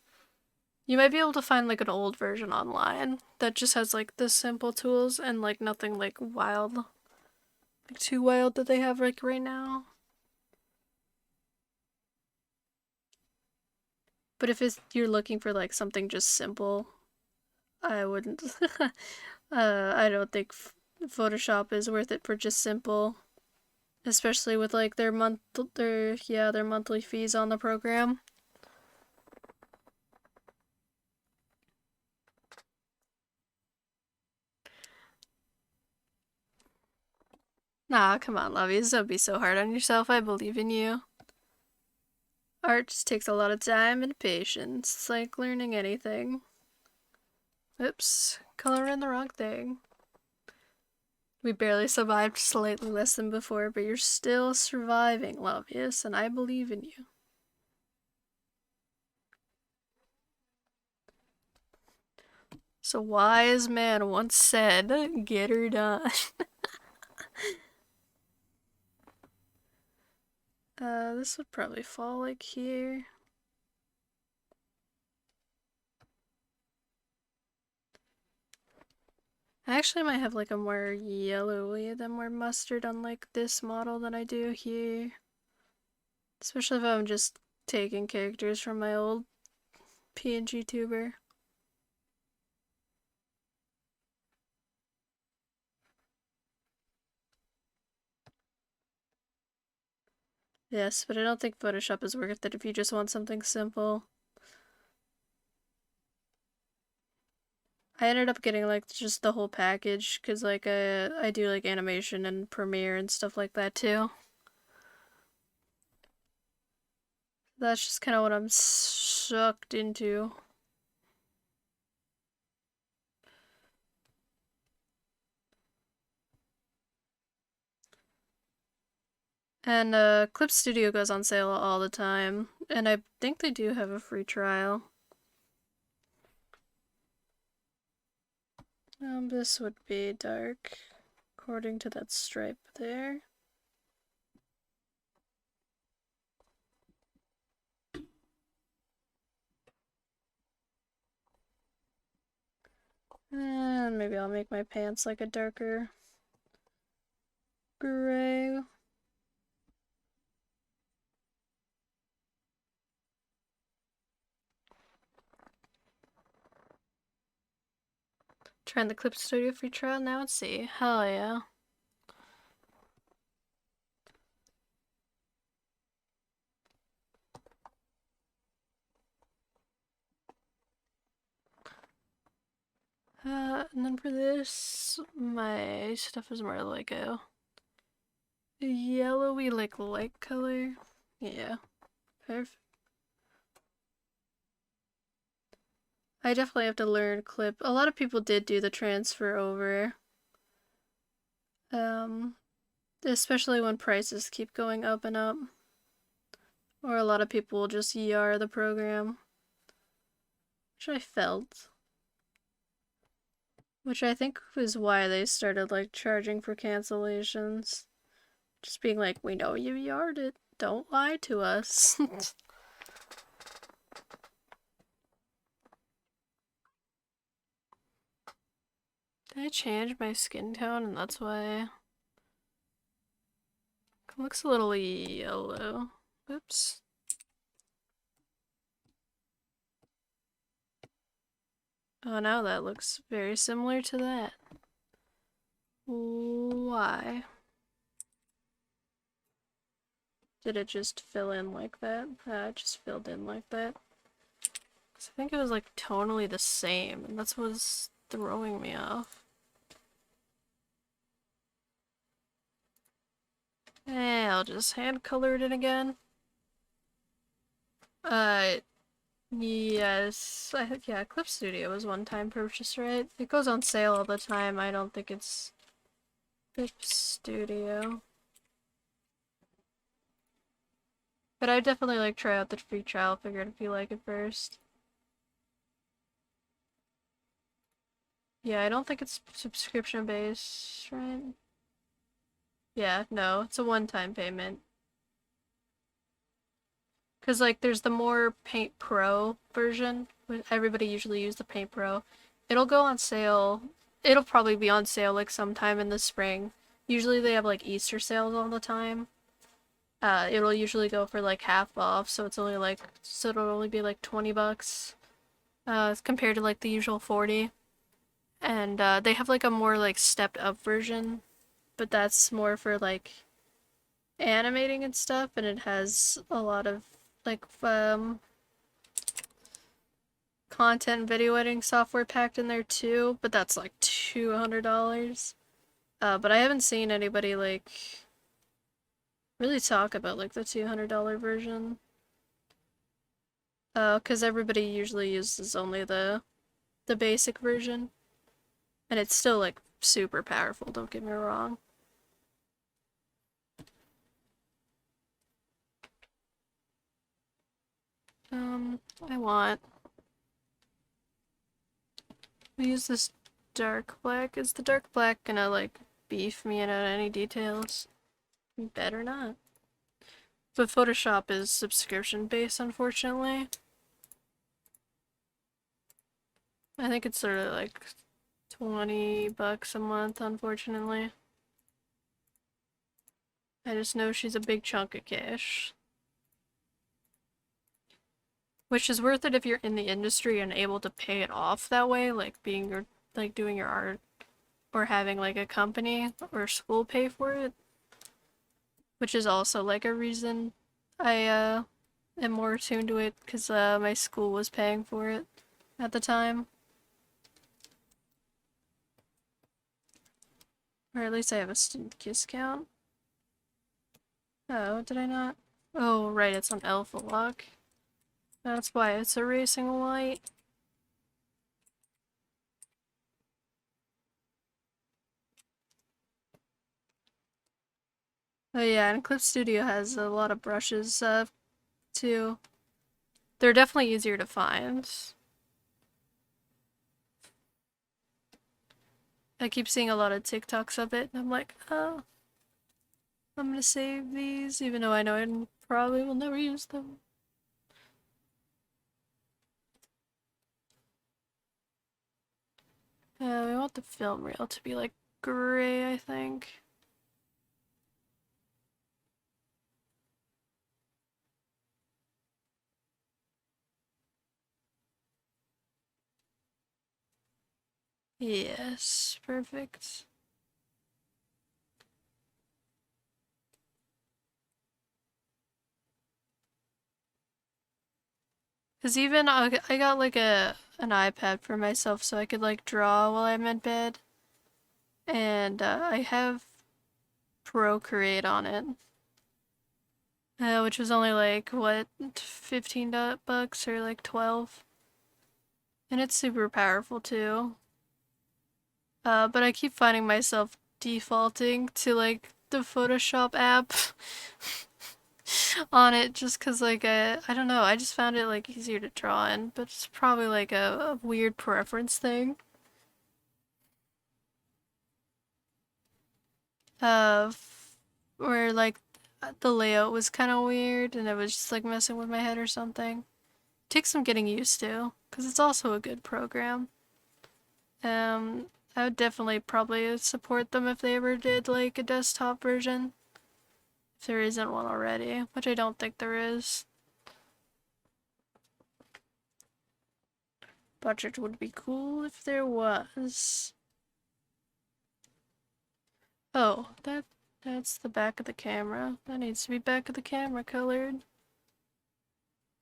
you might be able to find like an old version online that just has like the simple tools and like nothing like wild, like too wild that they have like right now. But if you're looking for like something just simple, I wouldn't. I don't think Photoshop is worth it for just simple, especially with like their monthly fees on the program. Nah, come on, lovies, don't be so hard on yourself. I believe in you. Art just takes a lot of time and patience. It's like learning anything. Oops, coloring the wrong thing. We barely survived, slightly less than before, but you're still surviving, lovies, and I believe in you. So wise man once said, get her done. This would probably fall like here. I actually might have like a more yellowy than more mustard on like this model than I do here. Especially if I'm just taking characters from my old PNG tuber. Yes, but I don't think Photoshop is worth it if you just want something simple. I ended up getting like just the whole package because like I do like animation and Premiere and stuff like that too. That's just kind of what I'm sucked into. And Clip Studio goes on sale all the time, and I think they do have a free trial. This would be dark, according to that stripe there. And maybe I'll make my pants like a darker gray. Trying the Clip Studio free trial now, let's see. Hell yeah. And then for this, my stuff is more like a yellowy, like light color. Yeah, perfect. I definitely have to learn clip. A lot of people did do the transfer over. Especially when prices keep going up and up. Or a lot of people will just ER the program. Which I felt. Which I think was why they started like charging for cancellations. Just being like, we know you ER'd it. Don't lie to us. Did I change my skin tone and that's why it looks a little yellow. Oops. Oh, now that looks very similar to that. Why? Did it just fill in like that? It just filled in like that. Cause I think it was like tonally the same, and that's what's throwing me off. I'll just hand color it in again. Yes. Yeah, Clip Studio was one-time purchase, right? It goes on sale all the time. I don't think it's Clip Studio. But I definitely like try out the free trial, figure out if you like it first. Yeah, I don't think it's subscription based, right? Yeah, no, it's a one-time payment. Cause like there's the more Paint Pro version. Everybody usually use the Paint Pro. It'll go on sale. It'll probably be on sale like sometime in the spring. Usually they have like Easter sales all the time. It'll usually go for like half off, so it'll only be like $20. Compared to like the usual 40. And they have like a more like stepped up version, but that's more for like animating and stuff, and it has a lot of like content video editing software packed in there too, but that's like $200. But I haven't seen anybody like really talk about like the $200 version. Because everybody usually uses only the basic version. And it's still like super powerful, don't get me wrong. I want... We use this dark black. Is the dark black gonna like beef me in on any details? Better not. But Photoshop is subscription based, unfortunately. I think it's sort of like $20 a month, unfortunately. I just know she's a big chunk of cash. Which is worth it if you're in the industry and able to pay it off that way, like being your, like doing your art, or having like a company or school pay for it. Which is also like a reason I am more attuned to it, because my school was paying for it at the time. Or at least I have a student discount. Oh, did I not? Oh, right, it's on Alpha Lock. That's why it's erasing white. Oh yeah, and Clip Studio has a lot of brushes, too. They're definitely easier to find. I keep seeing a lot of TikToks of it, and I'm like, oh, I'm gonna save these, even though I know I probably will never use them. We want the film reel to be like gray, I think. Yes, perfect. Cause even I got like an iPad for myself so I could like draw while I'm in bed, and I have Procreate on it, which was only like what, 15 bucks or like 12, and it's super powerful too. But I keep finding myself defaulting to like the Photoshop app on it just cause like I don't know, I just found it like easier to draw in, but it's probably like a weird preference thing. Uh, where like the layout was kind of weird and it was just like messing with my head or something. Takes some getting used to, cause it's also a good program. Um, I would definitely probably support them if they ever did like a desktop version. If there isn't one already, which I don't think there is. Budget would be cool if there was. Oh, that's the back of the camera. That needs to be back of the camera colored.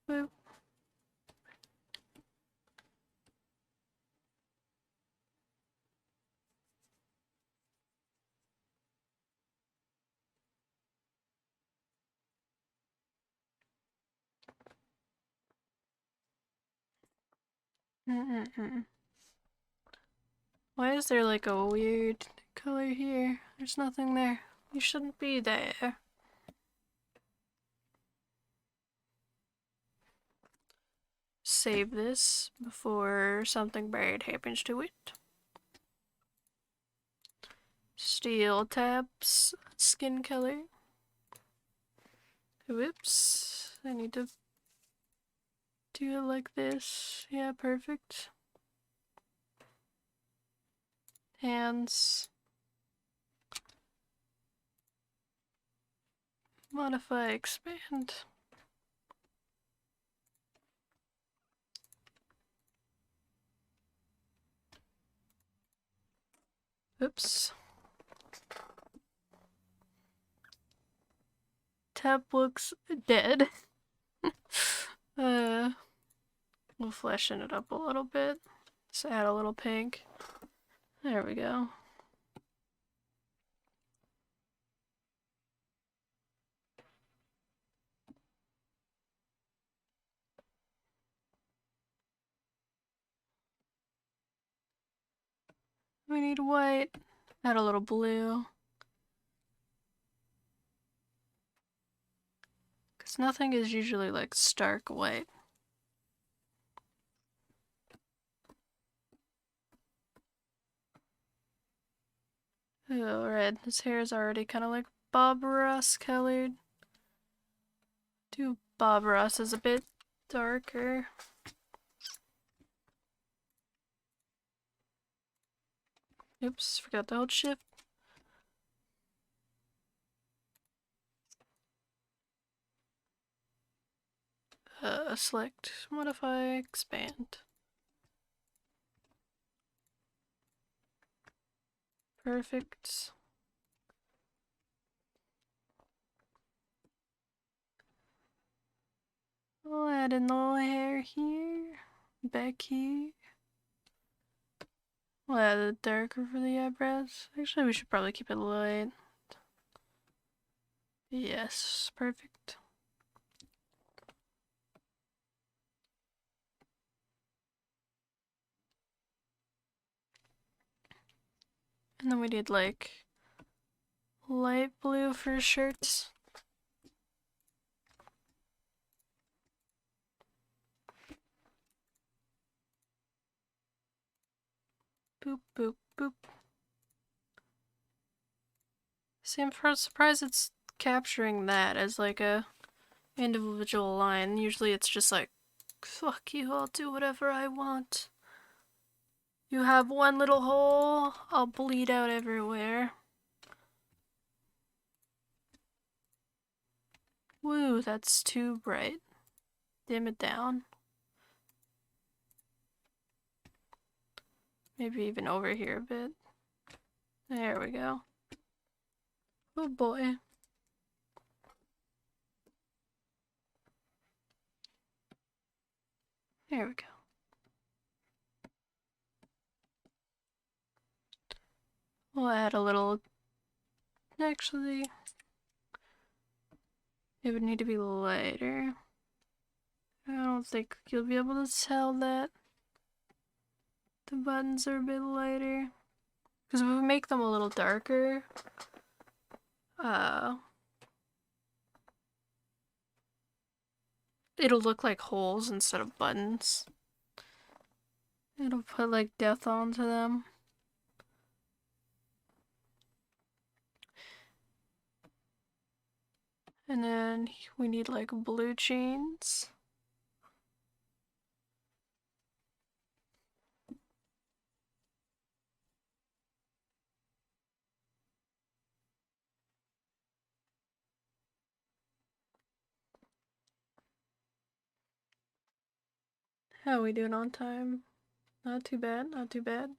Boop. Mm-mm-mm. Why is there like a weird color here? There's nothing there. You shouldn't be there. Save this before something bad happens to it. Steel taps, skin color. Whoops. I need to do it like this. Yeah, perfect. Hands. Modify, expand. Oops. Tab looks dead. uh, we'll freshen it up a little bit. Just add a little pink. There we go. We need white. Add a little blue. Because nothing is usually like stark white. Oh, red. His hair is already kind of like Bob Ross colored. Do Bob Ross is a bit darker. Oops, forgot to hold shift. Select, modify, expand. Perfect. I'll add in the little hair here, back here. We'll add it darker for the eyebrows. Actually, we should probably keep it light. Yes, perfect. And then we need like light blue for shirts. Boop, boop, boop. See, I'm surprised it's capturing that as like a individual line. Usually it's just like, fuck you, I'll do whatever I want. You have one little hole, I'll bleed out everywhere. Woo, that's too bright. Dim it down. Maybe even over here a bit. There we go. Oh boy. There we go. We'll add a little... Actually, it would need to be lighter. I don't think you'll be able to tell that the buttons are a bit lighter. Because if we make them a little darker, it'll look like holes instead of buttons. It'll put like depth onto them. And then we need like blue chains. How are we doing on time? Not too bad, not too bad.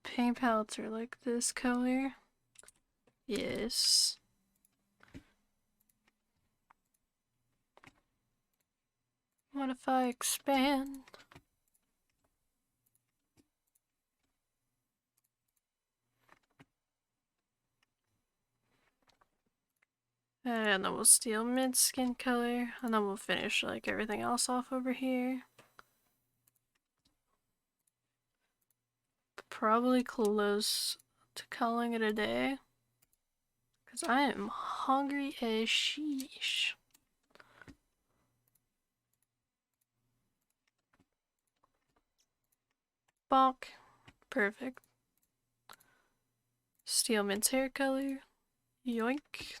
Paint palettes are like this color. Yes. What if I expand? And then we'll steal mid skin color, and then we'll finish like everything else off over here. Probably close to calling it a day, because I am hungry as sheesh. Bonk. Perfect. Steal Mint's hair color. Yoink.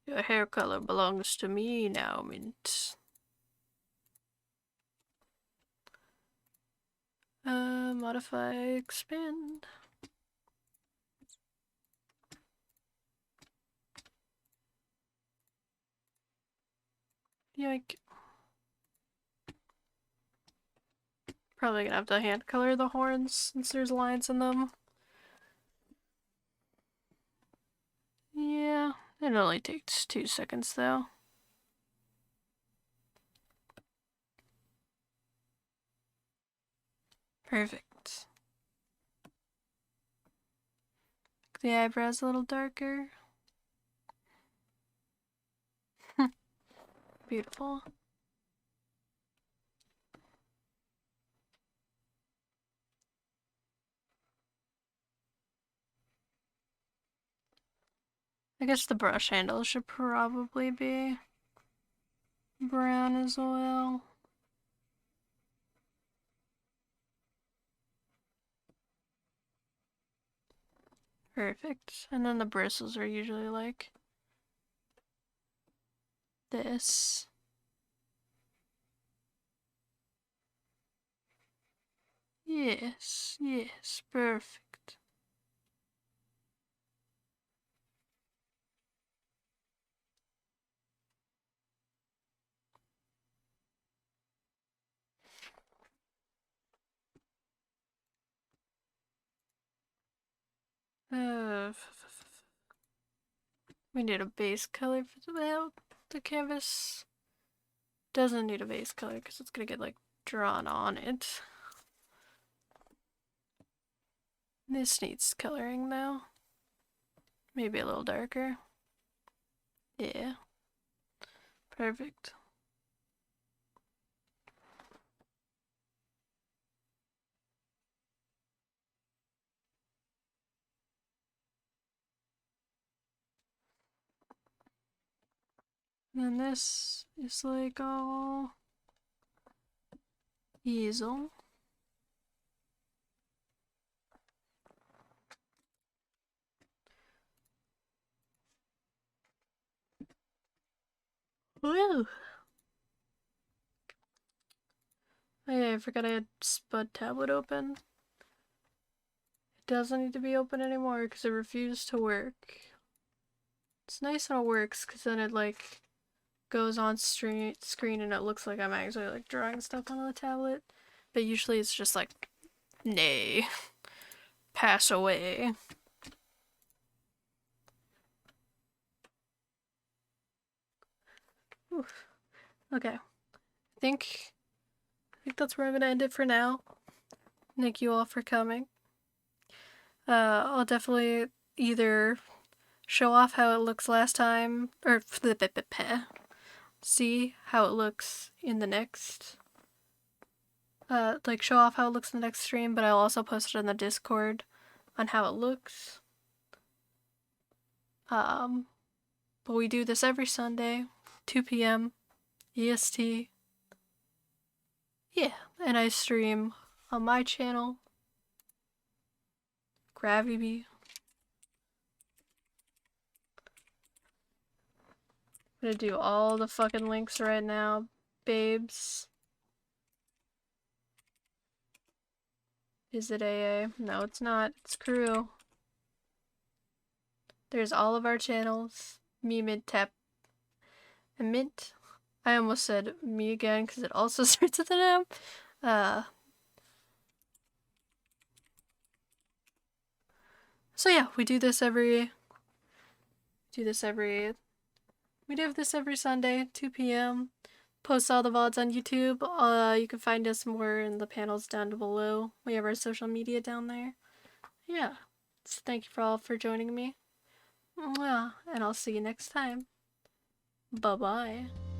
Your hair color belongs to me now, Mint. Modify, expand. Yoink. Probably gonna have to hand color the horns since there's lines in them. Yeah, it only takes 2 seconds though. Perfect. Make the eyebrows a little darker. Beautiful. I guess the brush handle should probably be brown as well. Perfect. And then the bristles are usually like this. Yes, yes, perfect. We need a base color for the canvas. Doesn't need a base color because it's gonna get like drawn on it. This needs coloring though. Maybe a little darker. Yeah. Perfect. And this is like all easel. Woo! Oh yeah, I forgot I had Spud tablet open. It doesn't need to be open anymore because it refused to work. It's nice when it works because then it like goes on screen and it looks like I'm actually like drawing stuff on the tablet. But usually it's just like, nay, pass away. Oof. Okay, I think that's where I'm gonna end it for now. Thank you all for coming. I'll definitely either show off how it looks last time, or see how it looks in the next, like show off how it looks in the next stream, but I'll also post it in the Discord on how it looks. But we do this every Sunday, 2 p.m. EST. Yeah, and I stream on my channel, GravityBee. I'm gonna do all the fucking links right now, babes. Is it AA? No, it's not. It's crew. There's all of our channels. Me, Mint, Tap, and Mint. I almost said me again because it also starts with an M. So yeah, we do this every Sunday, 2 p.m. Post all the VODs on YouTube. You can find us more in the panels down below. We have our social media down there. Yeah. So thank you all for joining me. And I'll see you next time. Bye-bye.